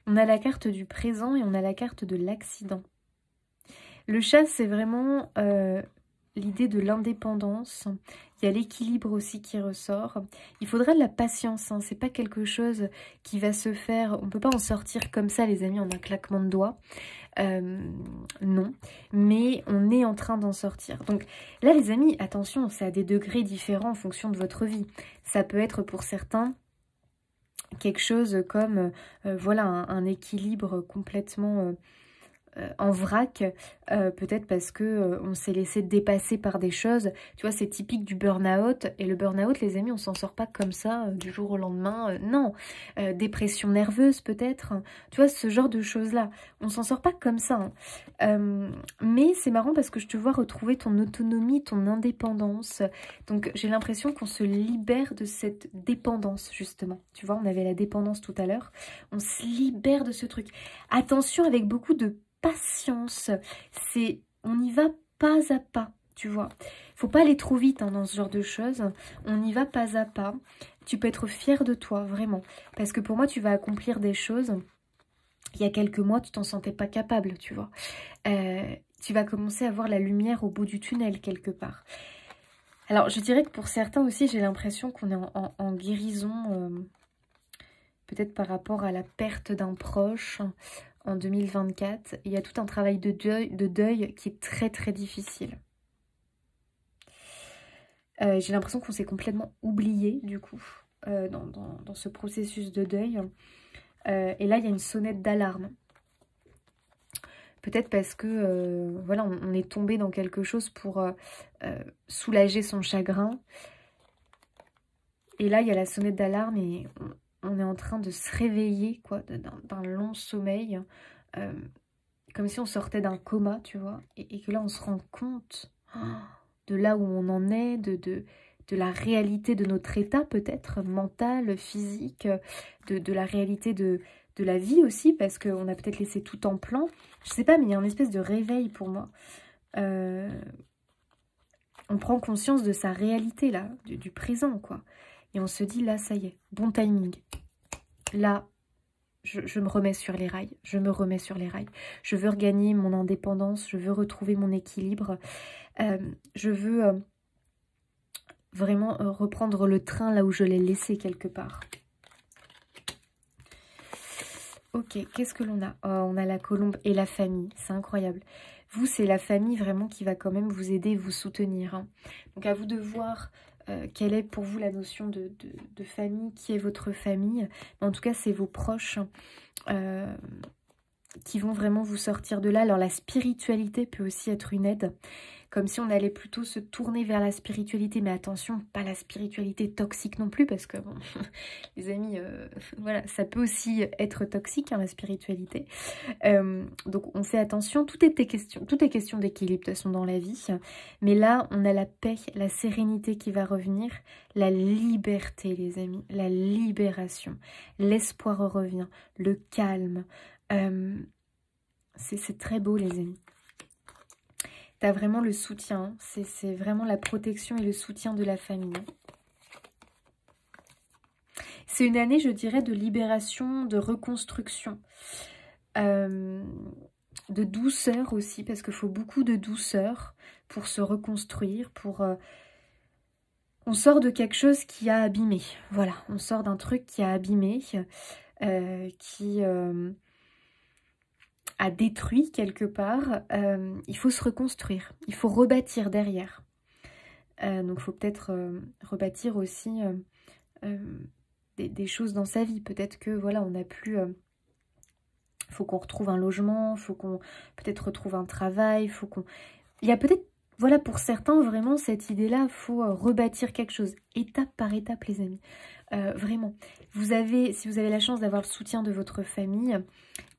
On a la carte du présent et on a la carte de l'accident. Le chat, c'est vraiment l'idée de l'indépendance. Il y a l'équilibre aussi qui ressort. Il faudra de la patience, hein. C'est pas quelque chose qui va se faire... On peut pas en sortir comme ça, les amis, en un claquement de doigts. Non, mais on est en train d'en sortir. Donc là, les amis, attention, c'est à des degrés différents en fonction de votre vie. Ça peut être pour certains quelque chose comme voilà, un équilibre complètement en vrac, peut-être parce que on s'est laissé dépasser par des choses. Tu vois, c'est typique du burn-out. Et le burn-out, les amis, on s'en sort pas comme ça du jour au lendemain. Non, dépression nerveuse peut-être. Tu vois, ce genre de choses-là. On s'en sort pas comme ça. Hein. Mais c'est marrant parce que je te vois retrouver ton autonomie, ton indépendance. Donc j'ai l'impression qu'on se libère de cette dépendance, justement. Tu vois, on avait la dépendance tout à l'heure. On se libère de ce truc. Attention, avec beaucoup de patience, on y va pas à pas, tu vois. Faut pas aller trop vite hein, dans ce genre de choses. On y va pas à pas. Tu peux être fier de toi, vraiment. Parce que pour moi, tu vas accomplir des choses. Il y a quelques mois, tu t'en sentais pas capable, tu vois. Tu vas commencer à voir la lumière au bout du tunnel, quelque part. Alors, je dirais que pour certains aussi, j'ai l'impression qu'on est en guérison, peut-être par rapport à la perte d'un proche. En 2024, il y a tout un travail de deuil qui est très très difficile. J'ai l'impression qu'on s'est complètement oublié du coup dans ce processus de deuil. Et là, il y a une sonnette d'alarme. Peut-être parce que voilà, on est tombé dans quelque chose pour soulager son chagrin. Et là, il y a la sonnette d'alarme et on est en train de se réveiller quoi, d'un long sommeil. Comme si on sortait d'un coma, tu vois, et que là, on se rend compte de là où on en est, de la réalité de notre état, peut-être, mental, physique, de la réalité de la vie aussi, parce qu'on a peut-être laissé tout en plan. Je sais pas, mais il y a une espèce de réveil pour moi. On prend conscience de sa réalité, là, du présent, quoi. Et on se dit, là, ça y est, bon timing. Là, je me remets sur les rails, je me remets sur les rails. Je veux regagner mon indépendance, je veux retrouver mon équilibre. Je veux vraiment reprendre le train là où je l'ai laissé quelque part. Ok, qu'est-ce que l'on a? Oh, on a la colombe et la famille, c'est incroyable. Vous, c'est la famille vraiment qui va quand même vous aider, vous soutenir. Hein. Donc à vous de voir quelle est pour vous la notion de famille, qui est votre famille. Mais en tout cas, c'est vos proches qui vont vraiment vous sortir de là. Alors la spiritualité peut aussi être une aide. Comme si on allait plutôt se tourner vers la spiritualité. Mais attention, pas la spiritualité toxique non plus. Parce que, bon, les amis, voilà, ça peut aussi être toxique, hein, la spiritualité. Donc, on fait attention. Tout est question d'équilibre, de toute façon, dans la vie. Mais là, on a la paix, la sérénité qui va revenir. La liberté, les amis. La libération. L'espoir revient. Le calme. C'est très beau, les amis. T'as vraiment le soutien, c'est vraiment la protection et le soutien de la famille. C'est une année, je dirais, de libération, de reconstruction, de douceur aussi, parce qu'il faut beaucoup de douceur pour se reconstruire, on sort de quelque chose qui a abîmé, voilà, on sort d'un truc qui a abîmé, qui a détruit quelque part, il faut se reconstruire, il faut rebâtir derrière. Donc il faut peut-être rebâtir aussi des choses dans sa vie. Peut-être que voilà, on n'a plus... faut qu'on retrouve un logement, faut qu'on peut-être retrouve un travail, faut qu'on... Il y a peut-être, voilà, pour certains, vraiment, cette idée-là, il faut rebâtir quelque chose, étape par étape, les amis. Vraiment. Si vous avez la chance d'avoir le soutien de votre famille,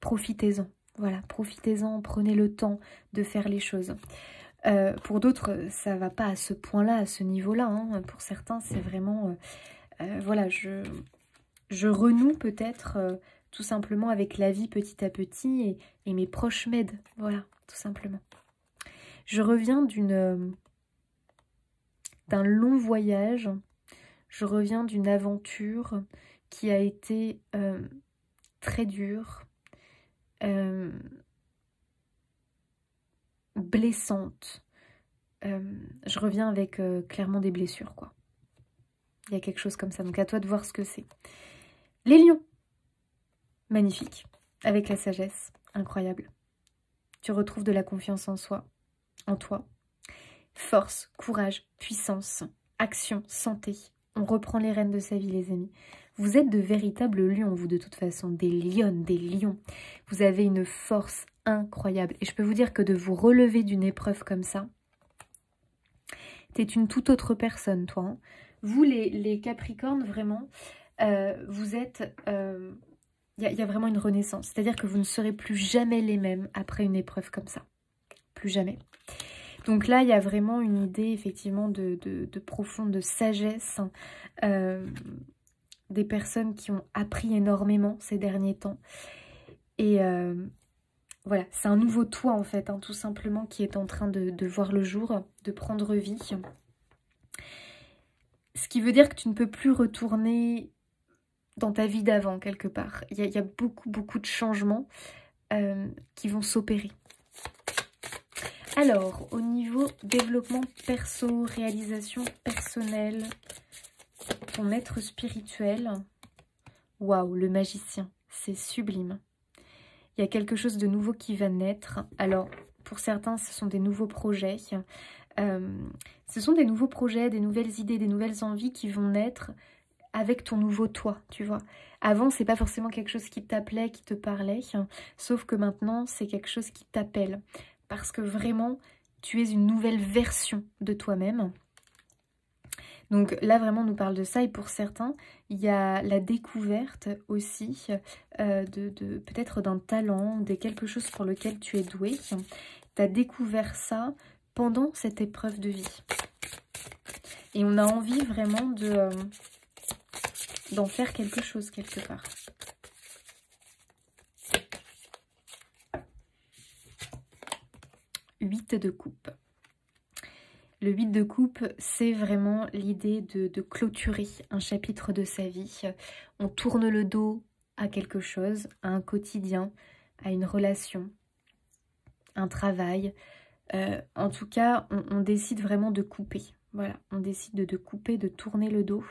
profitez-en. Voilà, profitez-en, prenez le temps de faire les choses. Pour d'autres, ça va pas à ce point-là, à ce niveau-là. Hein. Pour certains, c'est vraiment... voilà, je renoue peut-être tout simplement avec la vie petit à petit et mes proches m'aident. Voilà, tout simplement. Je reviens d'un long voyage. Je reviens d'une aventure qui a été très dure. blessante. Je reviens avec clairement des blessures, quoi. Il y a quelque chose comme ça, donc à toi de voir ce que c'est. Les lions, magnifique, avec la sagesse, incroyable. Tu retrouves de la confiance en soi, en toi. Force, courage, puissance, action, santé. On reprend les rênes de sa vie, les amis. Vous êtes de véritables lions, vous, de toute façon. Des lionnes, des lions. Vous avez une force incroyable. Et je peux vous dire que de vous relever d'une épreuve comme ça, t'es une toute autre personne, toi. Hein. Vous, les Capricornes, vraiment, vous êtes... Il y a vraiment une renaissance. C'est-à-dire que vous ne serez plus jamais les mêmes après une épreuve comme ça. Plus jamais. Donc là, il y a vraiment une idée, effectivement, de profonde sagesse. Des personnes qui ont appris énormément ces derniers temps. Et voilà, c'est un nouveau toi, en fait, hein, tout simplement, qui est en train de voir le jour, de prendre vie. Ce qui veut dire que tu ne peux plus retourner dans ta vie d'avant, quelque part. Il y a beaucoup de changements qui vont s'opérer. Alors, au niveau développement perso, réalisation personnelle, ton être spirituel, waouh, le magicien, c'est sublime. Il y a quelque chose de nouveau qui va naître. Alors, pour certains, ce sont des nouveaux projets. Ce sont des nouveaux projets, des nouvelles idées, des nouvelles envies qui vont naître avec ton nouveau toi, tu vois. Avant, c'est pas forcément quelque chose qui t'appelait, qui te parlait, sauf que maintenant, c'est quelque chose qui t'appelle. Parce que vraiment, tu es une nouvelle version de toi-même. Donc là, vraiment, on nous parle de ça. Et pour certains, il y a la découverte aussi peut-être d'un talent, de quelque chose pour lequel tu es doué. Tu as découvert ça pendant cette épreuve de vie. Et on a envie vraiment d'en faire quelque chose quelque part. Huit de coupe. Le 8 de coupe, c'est vraiment l'idée de clôturer un chapitre de sa vie. On tourne le dos à quelque chose, à un quotidien, à une relation, un travail. En tout cas, on décide vraiment de couper. Voilà, on décide de couper, de tourner le dos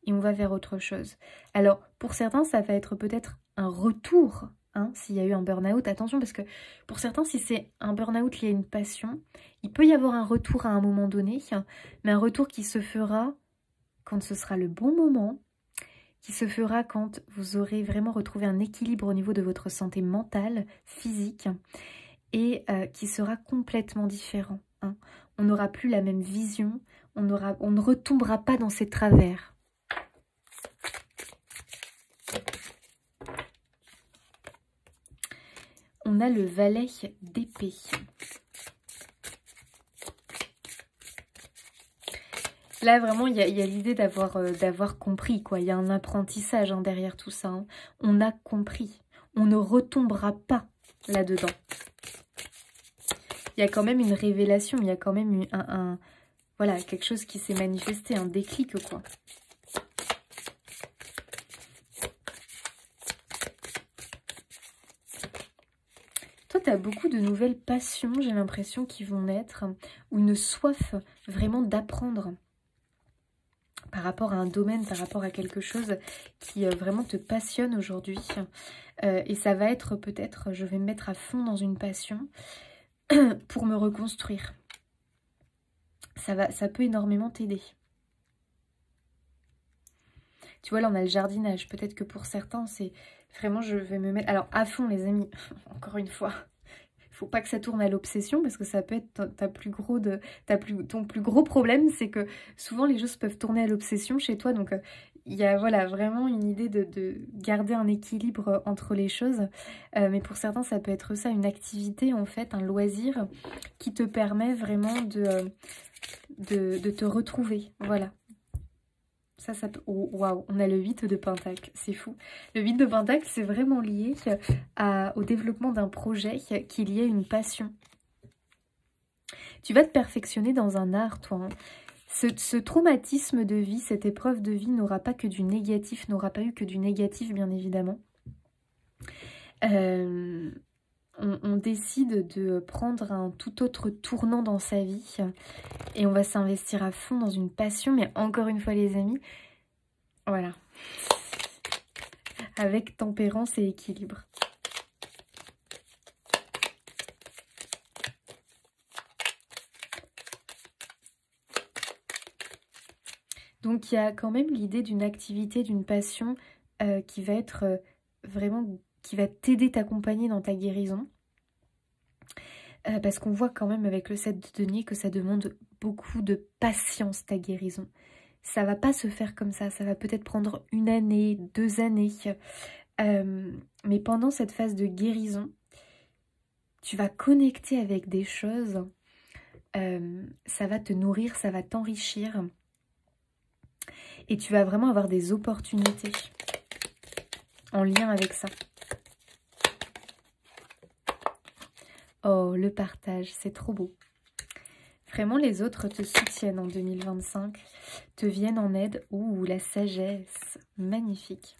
et on va vers autre chose. Alors, pour certains, ça va être peut-être un retour, hein, s'il y a eu un burn-out. Attention, parce que pour certains, si c'est un burn-out lié à une passion, il peut y avoir un retour à un moment donné, mais un retour qui se fera quand ce sera le bon moment, qui se fera quand vous aurez vraiment retrouvé un équilibre au niveau de votre santé mentale, physique, et qui sera complètement différent. Hein. On n'aura plus la même vision, on ne retombera pas dans ses travers. On a le valet d'épée. Là, vraiment, il y a l'idée d'avoir compris, quoi. Il y a un apprentissage hein, derrière tout ça. Hein. On a compris. On ne retombera pas là-dedans. Il y a quand même une révélation, il y a quand même voilà, quelque chose qui s'est manifesté, un déclic, quoi. Toi, tu as beaucoup de nouvelles passions, j'ai l'impression, qui vont naître, ou une soif vraiment d'apprendre par rapport à un domaine, par rapport à quelque chose qui vraiment te passionne aujourd'hui. Et ça va être peut-être, je vais me mettre à fond dans une passion pour me reconstruire. Ça peut énormément t'aider. Tu vois, là, on a le jardinage. Peut-être que pour certains, c'est vraiment, je vais me mettre... Alors, à fond, les amis, encore une fois, il faut pas que ça tourne à l'obsession, parce que ça peut être ton plus gros problème, c'est que souvent, les choses peuvent tourner à l'obsession chez toi. Donc, il y a voilà, vraiment une idée de garder un équilibre entre les choses. Mais pour certains, ça peut être ça, une activité, en fait, un loisir qui te permet vraiment de te retrouver. Voilà. Ça peut... Oh, waouh, on a le 8 de Pentacle, c'est fou. Le 8 de Pentacle, c'est vraiment lié au développement d'un projet qui est lié à une passion. Tu vas te perfectionner dans un art, toi. Hein. Ce traumatisme de vie, cette épreuve de vie n'aura pas que du négatif, n'aura pas eu que du négatif, bien évidemment. on décide de prendre un tout autre tournant dans sa vie et on va s'investir à fond dans une passion, mais encore une fois les amis, voilà, avec tempérance et équilibre. Donc il y a quand même l'idée d'une activité, d'une passion qui va être vraiment, qui va t'aider, t'accompagner dans ta guérison. Parce qu'on voit quand même avec le 7 de denier que ça demande beaucoup de patience, ta guérison. Ça va pas se faire comme ça va peut-être prendre 1 année, 2 années. Mais pendant cette phase de guérison, tu vas connecter avec des choses, ça va te nourrir, ça va t'enrichir. Et tu vas vraiment avoir des opportunités en lien avec ça. Oh, le partage, c'est trop beau. Vraiment, les autres te soutiennent en 2025, te viennent en aide. Ouh, la sagesse, magnifique.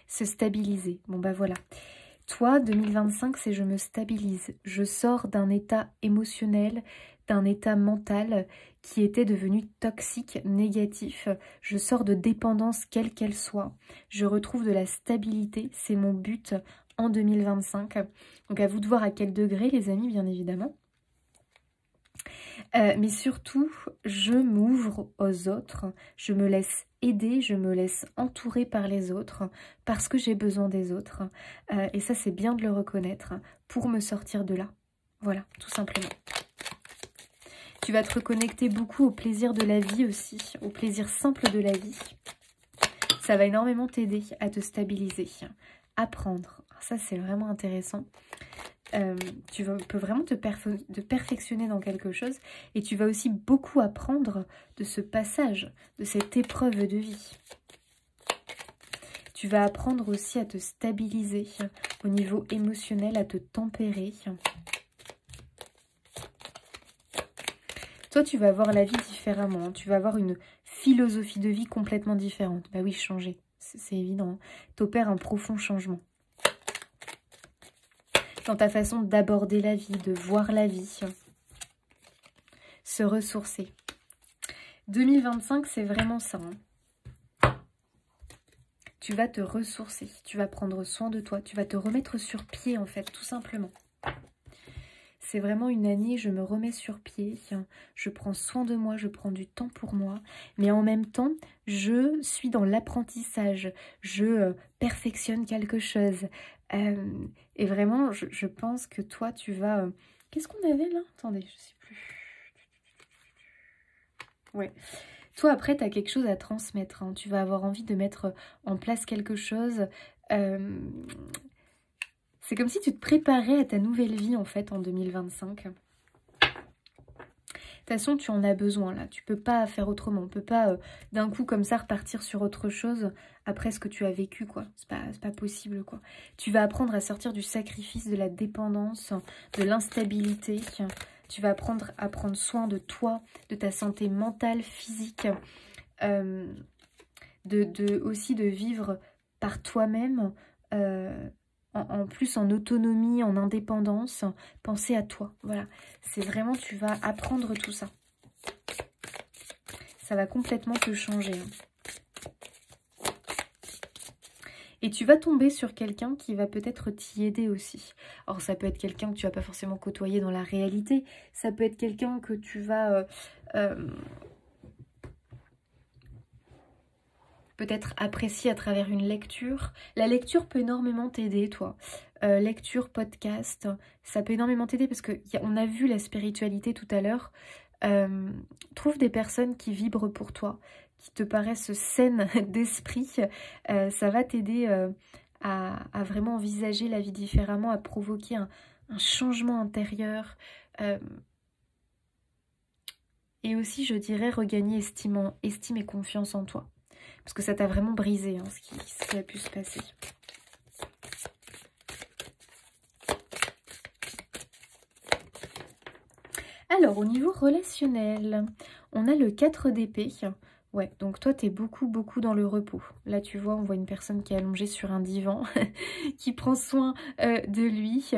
Se stabiliser, bon bah voilà. Toi, 2025, c'est je me stabilise. Je sors d'un état émotionnel, d'un état mental qui était devenu toxique, négatif. Je sors de dépendance quelle qu'elle soit. Je retrouve de la stabilité, c'est mon but en 2025. Donc à vous de voir à quel degré, les amis, bien évidemment. Mais surtout, je m'ouvre aux autres, je me laisse aider, je me laisse entourer par les autres, parce que j'ai besoin des autres. Et ça, c'est bien de le reconnaître pour me sortir de là. Voilà, tout simplement. Tu vas te reconnecter beaucoup au plaisir de la vie aussi, au plaisir simple de la vie. Ça va énormément t'aider à te stabiliser, apprendre. Ça, c'est vraiment intéressant. Tu peux vraiment te perfectionner dans quelque chose et tu vas aussi beaucoup apprendre de ce passage, de cette épreuve de vie. Tu vas apprendre aussi à te stabiliser au niveau émotionnel, à te tempérer. Toi, tu vas voir la vie différemment. Tu vas avoir une philosophie de vie complètement différente. Bah oui, changer, c'est évident. Tu opères un profond changement dans ta façon d'aborder la vie, de voir la vie, se ressourcer. 2025, c'est vraiment ça. Tu vas te ressourcer, tu vas prendre soin de toi, tu vas te remettre sur pied en fait, tout simplement. C'est vraiment une année, je me remets sur pied, je prends soin de moi, je prends du temps pour moi, mais en même temps, je suis dans l'apprentissage, je perfectionne quelque chose. Et vraiment, je pense que toi, tu vas... Qu'est-ce qu'on avait là? Attendez, je sais plus. Ouais. Toi, après, tu as quelque chose à transmettre. Hein. Tu vas avoir envie de mettre en place quelque chose. C'est comme si tu te préparais à ta nouvelle vie, en fait, en 2025. De toute façon, tu en as besoin, là. Tu peux pas faire autrement. On peut pas, d'un coup, comme ça, repartir sur autre chose après ce que tu as vécu, quoi. C'est pas possible, quoi. Tu vas apprendre à sortir du sacrifice, de la dépendance, de l'instabilité. Tu vas apprendre à prendre soin de toi, de ta santé mentale, physique. Aussi de vivre par toi-même, en plus en autonomie, en indépendance, penser à toi. Voilà, c'est vraiment, tu vas apprendre tout ça. Ça va complètement te changer. Hein. Et tu vas tomber sur quelqu'un qui va peut-être t'y aider aussi. Alors ça peut être quelqu'un que tu vas pas forcément côtoyer dans la réalité. Ça peut être quelqu'un que tu vas... peut-être apprécier à travers une lecture. La lecture peut énormément t'aider, toi. Lecture, podcast, ça peut énormément t'aider parce qu'on a vu la spiritualité tout à l'heure. Trouve des personnes qui vibrent pour toi, qui te paraissent saines d'esprit. Ça va t'aider à vraiment envisager la vie différemment, à provoquer un changement intérieur. Et aussi, je dirais, regagner estime et confiance en toi. Parce que ça t'a vraiment brisé, hein, ce qui a pu se passer. Alors, au niveau relationnel, on a le 4 d'épée. Ouais, donc toi, t'es beaucoup, beaucoup dans le repos. Là, tu vois, on voit une personne qui est allongée sur un divan, qui prend soin de lui.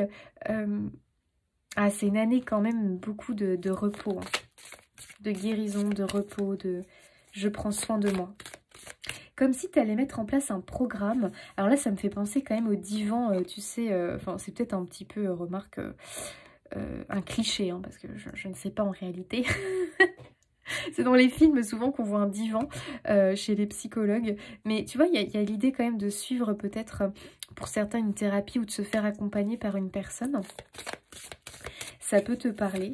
Ah, c'est une année quand même, beaucoup de repos, hein. De guérison, de repos, de je prends soin de moi. Comme si tu allais mettre en place un programme. Alors là, ça me fait penser quand même au divan, tu sais, enfin, c'est peut-être un petit peu, remarque, un cliché, hein, parce que je ne sais pas en réalité. C'est dans les films souvent qu'on voit un divan chez les psychologues. Mais tu vois, il y a l'idée quand même de suivre peut-être, pour certains, une thérapie ou de se faire accompagner par une personne. Ça peut te parler.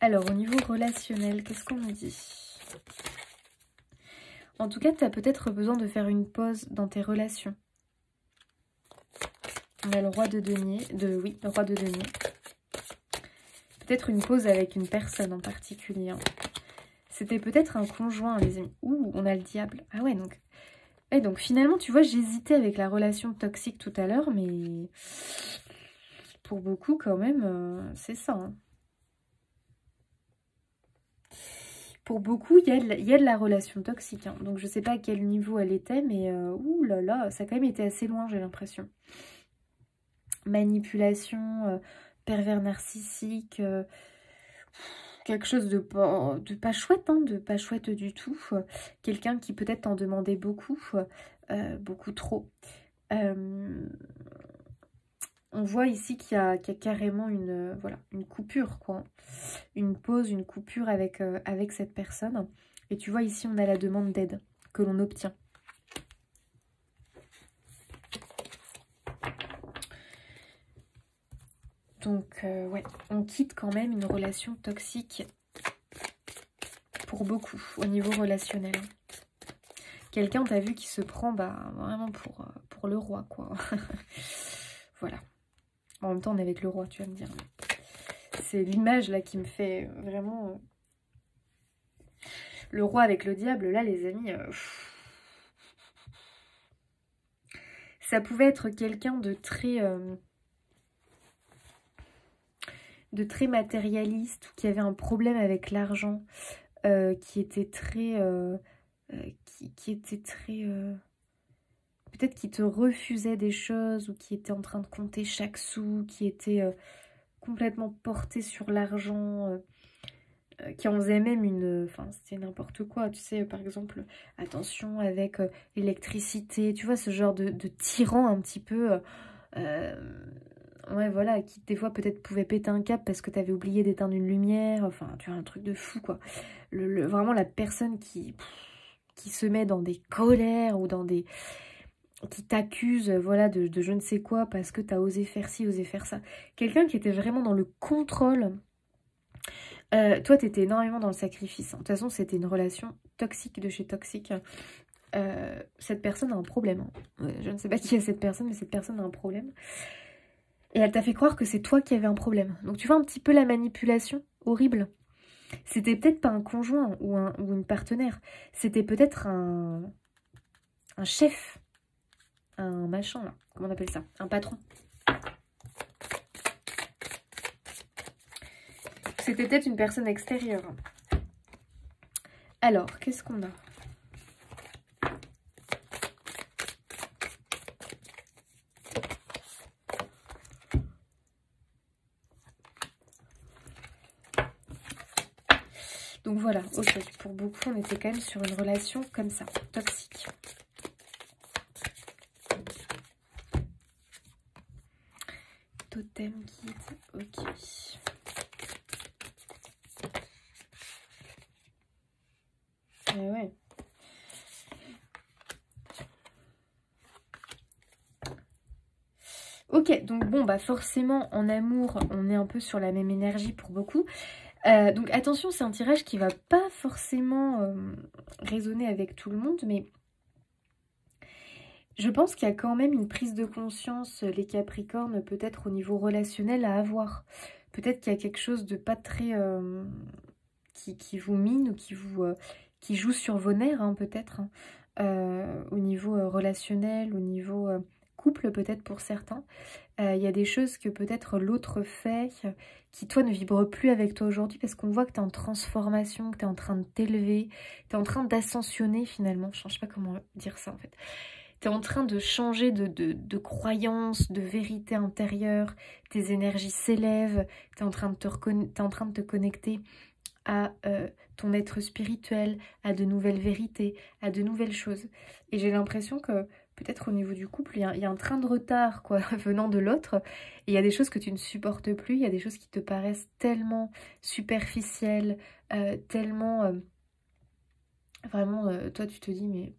Alors, au niveau relationnel, qu'est-ce qu'on me dit? En tout cas, tu as peut-être besoin de faire une pause dans tes relations. On a le roi de denier. Oui, le roi de denier. Peut-être une pause avec une personne en particulier, hein. C'était peut-être un conjoint, les amis. Ouh, on a le diable. Ah ouais, donc... Et donc finalement, tu vois, j'hésitais avec la relation toxique tout à l'heure, mais... Pour beaucoup, quand même, c'est ça, hein. Pour beaucoup, il y a de la relation toxique, hein. Donc je sais pas à quel niveau elle était, mais ouh là là, ça a quand même été assez loin, j'ai l'impression. Manipulation, pervers narcissique, quelque chose de pas chouette, hein, de pas chouette du tout. Quelqu'un qui peut-être t'en demandait beaucoup, beaucoup trop. On voit ici qu'il y a carrément une, voilà, une coupure, quoi. Une pause, une coupure avec, avec cette personne. Et tu vois, ici, on a la demande d'aide que l'on obtient. Donc, ouais, on quitte quand même une relation toxique pour beaucoup, au niveau relationnel. Quelqu'un, t'as vu, qui se prend vraiment pour le roi, quoi. Voilà. En même temps, on est avec le roi, tu vas me dire. C'est l'image, là, qui me fait vraiment... Le roi avec le diable, là, les amis... Ça pouvait être quelqu'un de très matérialiste, ou qui avait un problème avec l'argent, qui était très... qui était très... peut-être qui te refusait des choses, ou qui était en train de compter chaque sou, qui était complètement porté sur l'argent, qui en faisait même une... Enfin, c'était n'importe quoi, tu sais, par exemple, attention avec l'électricité, tu vois, ce genre de tyran un petit peu... ouais, voilà, qui des fois peut-être pouvait péter un câble parce que tu avais oublié d'éteindre une lumière, enfin, tu vois, un truc de fou, quoi. Vraiment la personne qui se met dans des colères ou dans des... qui t'accuse, voilà, de je ne sais quoi parce que tu as osé faire ci, osé faire ça. Quelqu'un qui était vraiment dans le contrôle. Toi, tu étais énormément dans le sacrifice, hein. De toute façon, c'était une relation toxique de chez toxique. Cette personne a un problème, hein. Je ne sais pas qui est cette personne, mais cette personne a un problème. Et elle t'a fait croire que c'est toi qui avais un problème. Donc tu vois un petit peu la manipulation horrible. C'était peut-être pas un conjoint ou une partenaire. C'était peut-être un chef. Un machin, là. Comment on appelle ça? Un patron. C'était peut-être une personne extérieure. Alors, qu'est-ce qu'on a? Donc voilà, ok, pour beaucoup, on était quand même sur une relation comme ça, toxique. Totem guide, ok. Ouais. Ok, donc bon, bah forcément, en amour, on est un peu sur la même énergie pour beaucoup. Donc attention, c'est un tirage qui va pas forcément résonner avec tout le monde, mais je pense qu'il y a quand même une prise de conscience, les Capricornes, peut-être au niveau relationnel à avoir. Peut-être qu'il y a quelque chose de pas très... qui vous mine ou qui joue sur vos nerfs, hein, peut-être, hein, au niveau relationnel, au niveau couple peut-être pour certains. Il y a des choses que peut-être l'autre fait qui toi ne vibrent plus avec toi aujourd'hui parce qu'on voit que tu es en transformation, que tu es en train de t'élever, tu es en train d'ascensionner finalement. Je ne sais pas comment dire ça en fait. Tu es en train de changer de croyance, de vérité intérieure, tes énergies s'élèvent, tu es en train de te connecter à ton être spirituel, à de nouvelles vérités, à de nouvelles choses. Et j'ai l'impression que peut-être au niveau du couple, il y a un train de retard quoi, venant de l'autre. Et il y a des choses que tu ne supportes plus, il y a des choses qui te paraissent tellement superficielles, tellement... vraiment, toi tu te dis, mais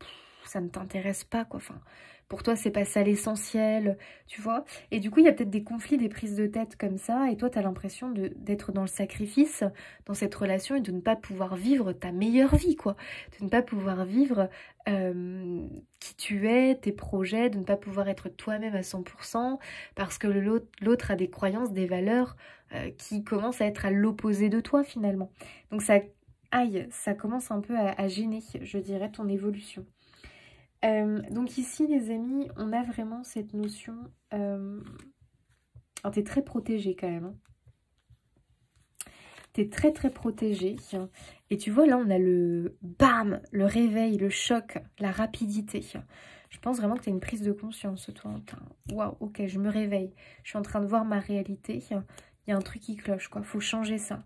ça ne t'intéresse pas quoi, enfin... Pour toi, c'est pas ça l'essentiel, tu vois. Et du coup, il y a peut-être des conflits, des prises de tête comme ça. Et toi, tu as l'impression d'être dans le sacrifice, dans cette relation, et de ne pas pouvoir vivre ta meilleure vie, quoi. De ne pas pouvoir vivre qui tu es, tes projets, de ne pas pouvoir être toi-même à 100%, parce que l'autre a des croyances, des valeurs qui commencent à être à l'opposé de toi, finalement. Donc ça, aïe, ça commence un peu à gêner, je dirais, ton évolution. Donc ici les amis, on a vraiment cette notion, alors t'es très protégé quand même, hein. T'es très très protégé, et tu vois là on a le bam, le réveil, le choc, la rapidité. Je pense vraiment que t'as une prise de conscience toi, waouh, ok, je me réveille, je suis en train de voir ma réalité, il y a un truc qui cloche quoi, faut changer ça.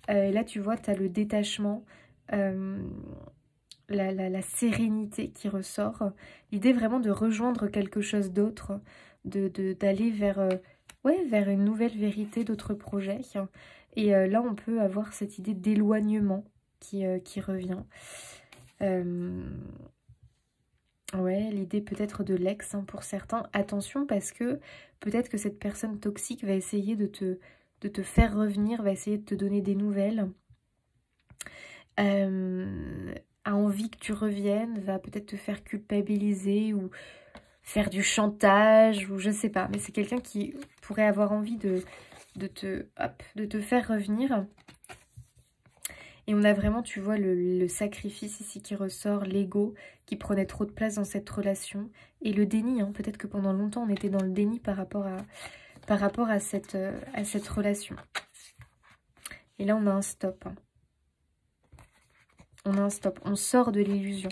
Et là tu vois t'as le détachement, la sérénité qui ressort, l'idée vraiment de rejoindre quelque chose d'autre, d'aller vers, ouais, vers une nouvelle vérité, d'autres projets. Et là, on peut avoir cette idée d'éloignement qui revient. Ouais, l'idée peut-être de l'ex hein, pour certains. Attention parce que peut-être que cette personne toxique va essayer de te faire revenir, va essayer de te donner des nouvelles. A envie que tu reviennes, va peut-être te faire culpabiliser ou faire du chantage ou je sais pas. Mais c'est quelqu'un qui pourrait avoir envie de te faire revenir. Et on a vraiment, tu vois, le sacrifice ici qui ressort, l'ego qui prenait trop de place dans cette relation. Et le déni, hein. Peut-être que pendant longtemps on était dans le déni par rapport à cette relation. Et là on a un stop. Hein. On a un stop, on sort de l'illusion.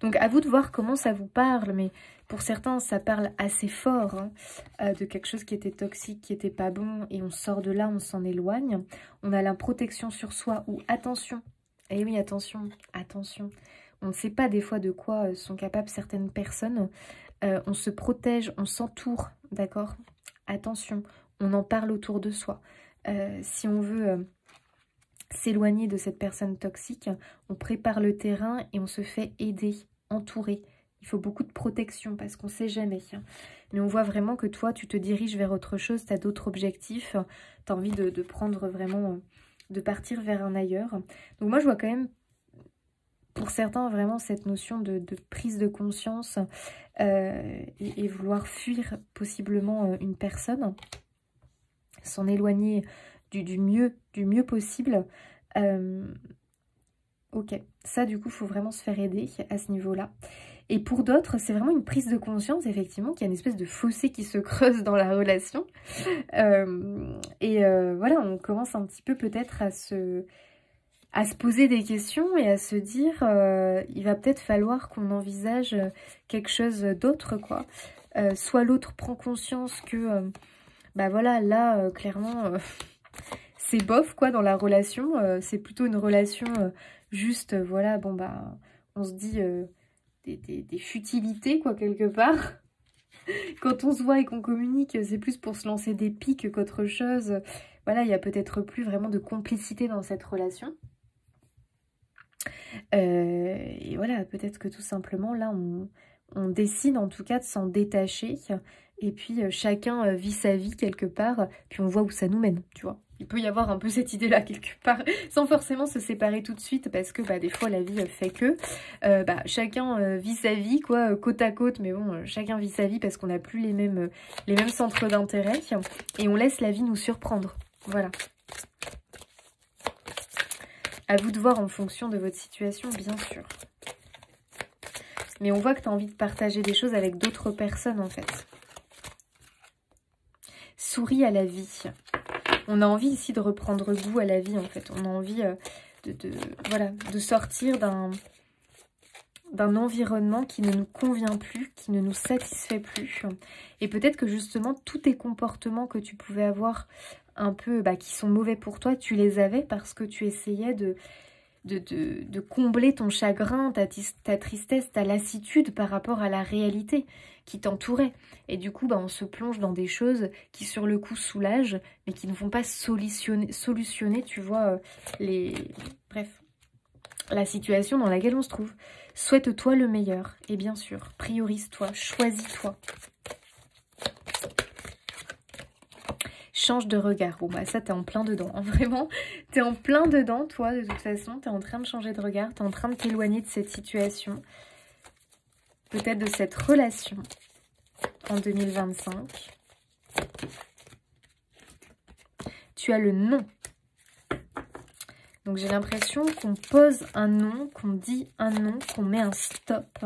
Donc à vous de voir comment ça vous parle, mais pour certains ça parle assez fort hein, de quelque chose qui était toxique, qui était pas bon, et on sort de là, on s'en éloigne. On a la protection sur soi ou attention, et oui attention, attention, on ne sait pas des fois de quoi sont capables certaines personnes, on se protège, on s'entoure, d'accord? Attention, on en parle autour de soi. Si on veut... s'éloigner de cette personne toxique, on prépare le terrain et on se fait aider, entourer. Il faut beaucoup de protection parce qu'on ne sait jamais. Mais on voit vraiment que toi, tu te diriges vers autre chose, tu as d'autres objectifs, tu as envie de prendre vraiment, de partir vers un ailleurs. Donc moi, je vois quand même, pour certains, vraiment cette notion de prise de conscience et vouloir fuir possiblement une personne, s'en éloigner du mieux possible. Ok, ça du coup, il faut vraiment se faire aider à ce niveau-là. Et pour d'autres, c'est vraiment une prise de conscience, effectivement, qu'il y a une espèce de fossé qui se creuse dans la relation. Voilà, on commence un petit peu peut-être à se poser des questions et à se dire, il va peut-être falloir qu'on envisage quelque chose d'autre, quoi. Soit l'autre prend conscience que, bah voilà, là, clairement... c'est bof quoi dans la relation, c'est plutôt une relation juste, voilà, bon bah, on se dit des futilités quoi quelque part. Quand on se voit et qu'on communique, c'est plus pour se lancer des pics qu'autre chose. Voilà, il y a peut-être plus vraiment de complicité dans cette relation. Et voilà, peut-être que tout simplement là, on décide en tout cas de s'en détacher. Et puis chacun vit sa vie quelque part, puis on voit où ça nous mène, tu vois. Il peut y avoir un peu cette idée-là quelque part, sans forcément se séparer tout de suite, parce que bah, des fois la vie fait que chacun vit sa vie, quoi, côte à côte, mais bon, chacun vit sa vie parce qu'on n'a plus les mêmes centres d'intérêt, et on laisse la vie nous surprendre. Voilà. À vous de voir en fonction de votre situation, bien sûr. Mais on voit que tu as envie de partager des choses avec d'autres personnes en fait. Souris à la vie. On a envie ici de reprendre goût à la vie en fait. On a envie voilà, de sortir d'un environnement qui ne nous convient plus, qui ne nous satisfait plus. Et peut-être que justement, tous tes comportements que tu pouvais avoir un peu, qui sont mauvais pour toi, tu les avais parce que tu essayais de combler ton chagrin, ta tristesse, ta lassitude par rapport à la réalité qui t'entourait. Et du coup, on se plonge dans des choses qui sur le coup soulagent, mais qui ne vont pas solutionner, tu vois, bref, la situation dans laquelle on se trouve. Souhaite-toi le meilleur. Et bien sûr, priorise-toi, choisis-toi. Change de regard. Bon, ça, t'es en plein dedans. Vraiment, t'es en plein dedans, toi, de toute façon. T'es en train de changer de regard. T'es en train de t'éloigner de cette situation. Peut-être de cette relation en 2025. Tu as le non. Donc, j'ai l'impression qu'on pose un non, qu'on dit un non, qu'on met un stop.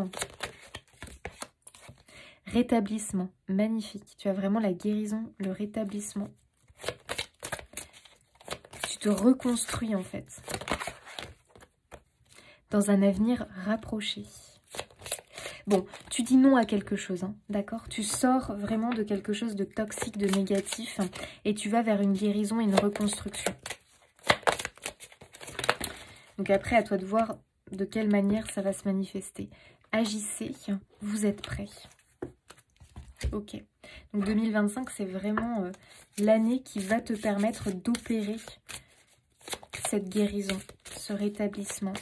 Rétablissement. Magnifique. Tu as vraiment la guérison, le rétablissement. Tu te reconstruis, en fait. Dans un avenir rapproché. Bon, tu dis non à quelque chose, hein, d'accord? Tu sors vraiment de quelque chose de toxique, de négatif, et tu vas vers une guérison et une reconstruction. Donc après, à toi de voir de quelle manière ça va se manifester. Agissez, vous êtes prêts. Ok. Donc 2025, c'est vraiment l'année qui va te permettre d'opérer cette guérison, ce rétablissement.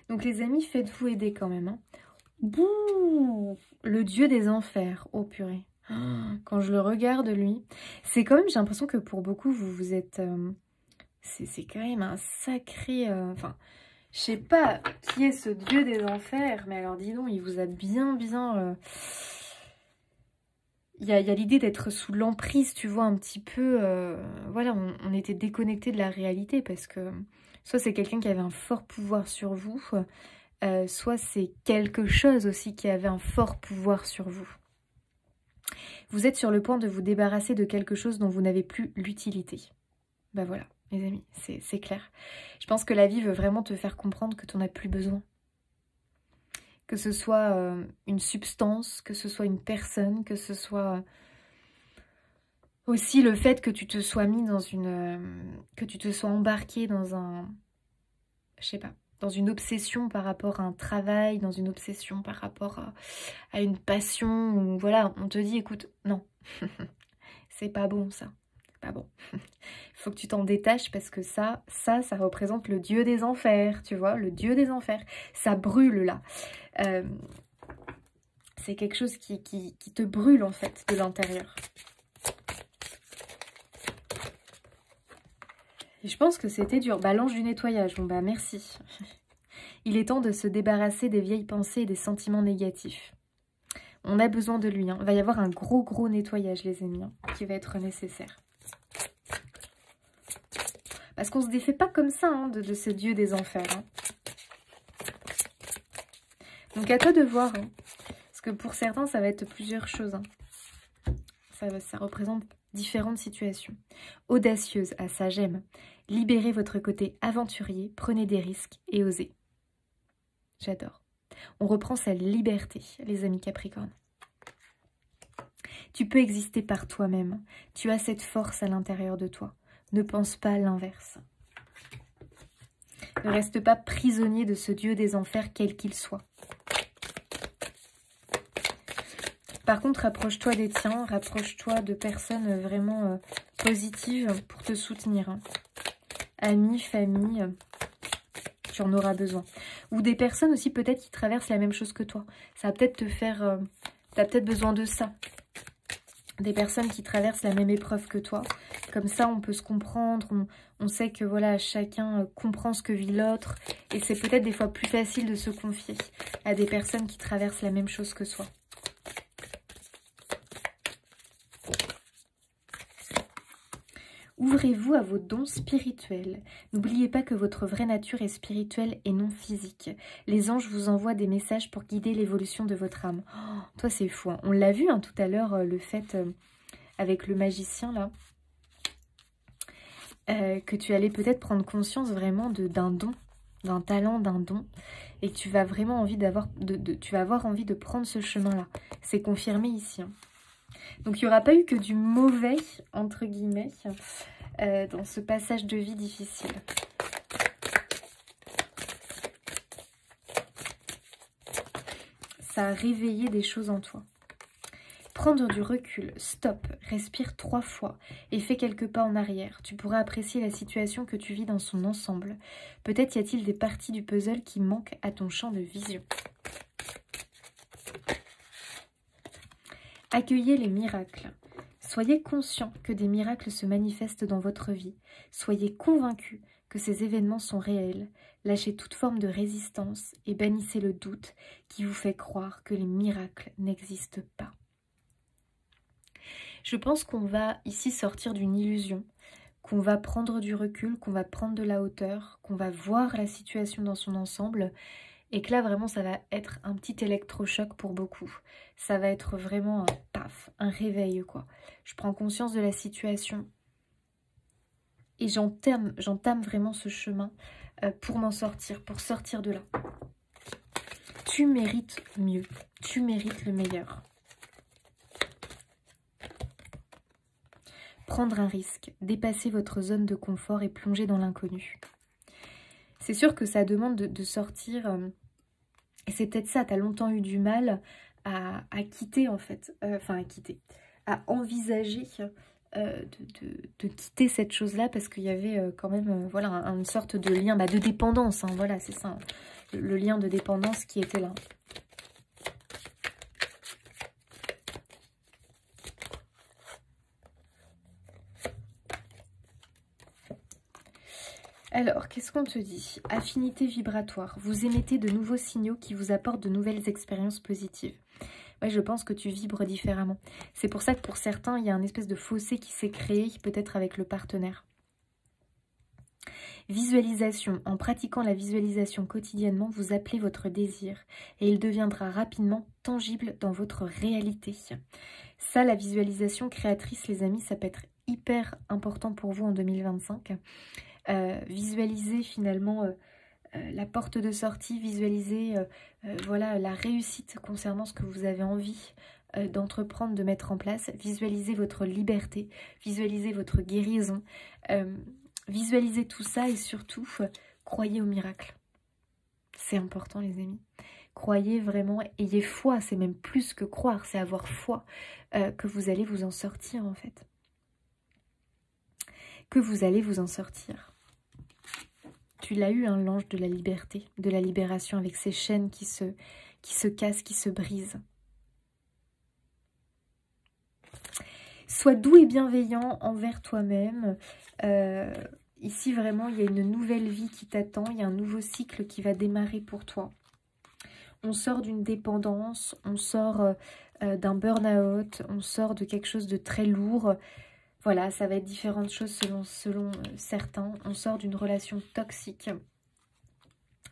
Donc les amis, faites-vous aider quand même. Hein. Bouh, le dieu des enfers. Oh purée. Quand je le regarde, lui, c'est quand même, j'ai l'impression que pour beaucoup, vous êtes... c'est quand même un sacré... Enfin, je sais pas qui est ce dieu des enfers, mais alors dis donc, il vous a bien... Il y a l'idée d'être sous l'emprise, tu vois, un petit peu... voilà, on était déconnecté de la réalité parce que soit c'est quelqu'un qui avait un fort pouvoir sur vous, soit c'est quelque chose aussi qui avait un fort pouvoir sur vous. Vous êtes sur le point de vous débarrasser de quelque chose dont vous n'avez plus l'utilité. Ben voilà, mes amis, c'est clair. Je pense que la vie veut vraiment te faire comprendre que tu n'en as plus besoin. Que ce soit une substance, que ce soit une personne, que ce soit aussi le fait que tu te sois mis dans que tu te sois embarqué dans un... Je sais pas. Dans une obsession par rapport à un travail, dans une obsession par rapport à une passion, où voilà, on te dit, écoute, non, c'est pas bon ça, c'est pas bon. Il faut que tu t'en détaches parce que ça représente le dieu des enfers, tu vois, le dieu des enfers. Ça brûle là. C'est quelque chose qui te brûle en fait de l'intérieur. Et je pense que c'était dur. L'ange du nettoyage. Bon, merci. Il est temps de se débarrasser des vieilles pensées et des sentiments négatifs. On a besoin de lui. Hein. Il va y avoir un gros nettoyage, les amis, qui va être nécessaire. Parce qu'on se défait pas comme ça de ce dieu des enfers. Hein. Donc, à toi de voir. Hein. Parce que pour certains, ça va être plusieurs choses. Hein. Ça représente différentes situations. Audacieuse, ah ça j'aime. Libérez votre côté aventurier, prenez des risques et osez. J'adore. On reprend sa liberté, les amis Capricorne. Tu peux exister par toi-même. Tu as cette force à l'intérieur de toi. Ne pense pas l'inverse. Ne reste pas prisonnier de ce dieu des enfers, quel qu'il soit. Par contre, rapproche-toi des tiens, rapproche-toi de personnes vraiment positives pour te soutenir. Hein. Amis, famille, tu en auras besoin. Ou des personnes aussi peut-être qui traversent la même chose que toi. Ça va peut-être te faire... tu as peut-être besoin de ça. Des personnes qui traversent la même épreuve que toi. Comme ça, on peut se comprendre. On sait que voilà, chacun comprend ce que vit l'autre. Et c'est peut-être des fois plus facile de se confier à des personnes qui traversent la même chose que soi. Ouvrez-vous à vos dons spirituels. N'oubliez pas que votre vraie nature est spirituelle et non physique. Les anges vous envoient des messages pour guider l'évolution de votre âme. Oh, toi, c'est fou. Hein. On l'a vu hein, tout à l'heure, le fait avec le magicien, là, que tu allais peut-être prendre conscience vraiment d'un don, d'un talent, d'un don, et que tu vas vraiment tu vas avoir envie de prendre ce chemin-là. C'est confirmé ici. Hein. Donc, il n'y aura pas eu que du mauvais, entre guillemets, dans ce passage de vie difficile. Ça a réveillé des choses en toi. Prendre du recul, stop, respire 3 fois et fais quelques pas en arrière. Tu pourras apprécier la situation que tu vis dans son ensemble. Peut-être y a-t-il des parties du puzzle qui manquent à ton champ de vision. Accueillez les miracles. Soyez conscient que des miracles se manifestent dans votre vie. Soyez convaincus que ces événements sont réels. Lâchez toute forme de résistance et bannissez le doute qui vous fait croire que les miracles n'existent pas. Je pense qu'on va ici sortir d'une illusion, qu'on va prendre du recul, qu'on va prendre de la hauteur, qu'on va voir la situation dans son ensemble. Et que là, vraiment, ça va être un petit électrochoc pour beaucoup. Ça va être vraiment un paf, un réveil, quoi. Je prends conscience de la situation. Et j'entame vraiment ce chemin pour m'en sortir, pour sortir de là. Tu mérites mieux. Tu mérites le meilleur. Prendre un risque, dépasser votre zone de confort et plonger dans l'inconnu. C'est sûr que ça demande de sortir... Et c'est peut-être ça, tu as longtemps eu du mal à quitter en fait, à envisager de quitter cette chose-là parce qu'il y avait quand même voilà, une sorte de lien de dépendance, hein, voilà, c'est ça, le lien de dépendance qui était là. Alors, qu'est-ce qu'on te dit? Affinité vibratoire. Vous émettez de nouveaux signaux qui vous apportent de nouvelles expériences positives. Ouais, je pense que tu vibres différemment. C'est pour ça que pour certains, il y a un espèce de fossé qui s'est créé, peut-être avec le partenaire. Visualisation. En pratiquant la visualisation quotidiennement, vous appelez votre désir et il deviendra rapidement tangible dans votre réalité. Ça, la visualisation créatrice, les amis, ça peut être hyper important pour vous en 2025. Visualiser finalement la porte de sortie, visualiser voilà, la réussite concernant ce que vous avez envie d'entreprendre, de mettre en place, visualiser votre liberté, visualiser votre guérison, visualiser tout ça et surtout croyez au miracle. C'est important les amis. Croyez vraiment, ayez foi, c'est même plus que croire, c'est avoir foi que vous allez vous en sortir en fait. Que vous allez vous en sortir. Tu l'as eu, hein, l'ange de la liberté, de la libération, avec ces chaînes qui se cassent, qui se brisent. Sois doux et bienveillant envers toi-même. Ici, vraiment, il y a une nouvelle vie qui t'attend. Il y a un nouveau cycle qui va démarrer pour toi. On sort d'une dépendance, on sort d'un burn-out, on sort de quelque chose de très lourd. Voilà, ça va être différentes choses selon certains. On sort d'une relation toxique.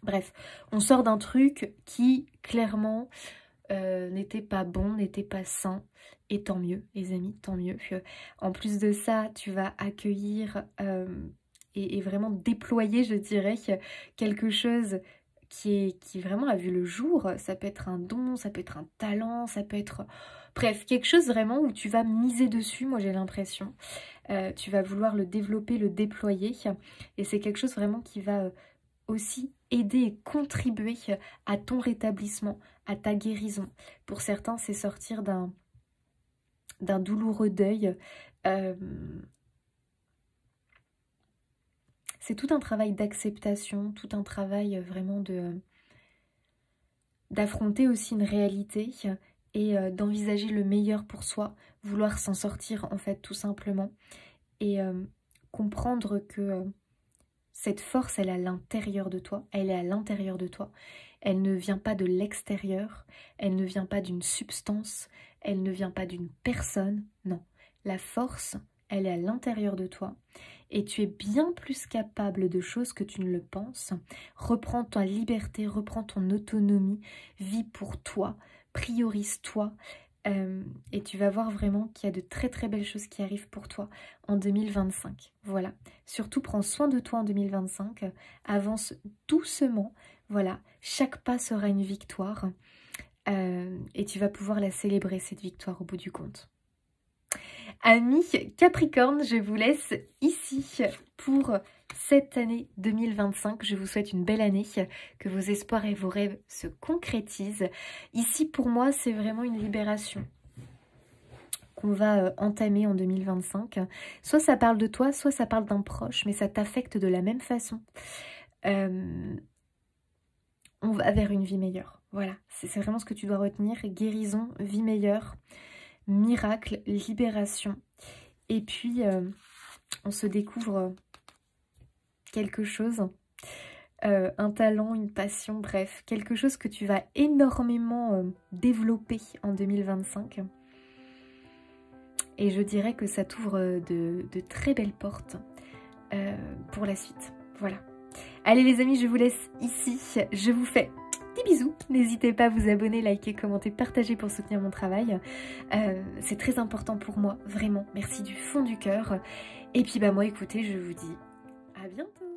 Bref, on sort d'un truc qui, clairement, n'était pas bon, n'était pas sain. Et tant mieux, les amis, tant mieux. En plus de ça, tu vas accueillir et vraiment déployer, je dirais, quelque chose qui vraiment a vu le jour. Ça peut être un don, ça peut être un talent, ça peut être... Bref, quelque chose vraiment où tu vas miser dessus, moi j'ai l'impression. Tu vas vouloir le développer, le déployer. Et c'est quelque chose vraiment qui va aussi aider et contribuer à ton rétablissement, à ta guérison. Pour certains, c'est sortir d'un douloureux deuil. C'est tout un travail d'acceptation, tout un travail vraiment d'affronter aussi une réalité et d'envisager le meilleur pour soi, vouloir s'en sortir en fait tout simplement et comprendre que cette force elle est à l'intérieur de toi, elle est à l'intérieur de toi, elle ne vient pas de l'extérieur, elle ne vient pas d'une substance, elle ne vient pas d'une personne, non, la force elle est à l'intérieur de toi. Et tu es bien plus capable de choses que tu ne le penses. Reprends ta liberté, reprends ton autonomie, vis pour toi, priorise-toi. Et tu vas voir vraiment qu'il y a de très très belles choses qui arrivent pour toi en 2025. Voilà. Surtout, prends soin de toi en 2025. Avance doucement. Voilà. Chaque pas sera une victoire. Et tu vas pouvoir la célébrer, cette victoire, au bout du compte. Amis Capricorne, je vous laisse ici pour cette année 2025. Je vous souhaite une belle année, que vos espoirs et vos rêves se concrétisent. Ici, pour moi, c'est vraiment une libération qu'on va entamer en 2025. Soit ça parle de toi, soit ça parle d'un proche, mais ça t'affecte de la même façon. On va vers une vie meilleure. Voilà, c'est vraiment ce que tu dois retenir. Guérison, vie meilleure, miracle, libération. Et puis, on se découvre quelque chose, un talent, une passion, bref, quelque chose que tu vas énormément développer en 2025. Et je dirais que ça t'ouvre de très belles portes pour la suite. Voilà. Allez les amis, je vous laisse ici. Je vous fais des bisous. N'hésitez pas à vous abonner, liker, commenter, partager pour soutenir mon travail. C'est très important pour moi, vraiment. Merci du fond du cœur. Et puis bah moi, écoutez, je vous dis à bientôt.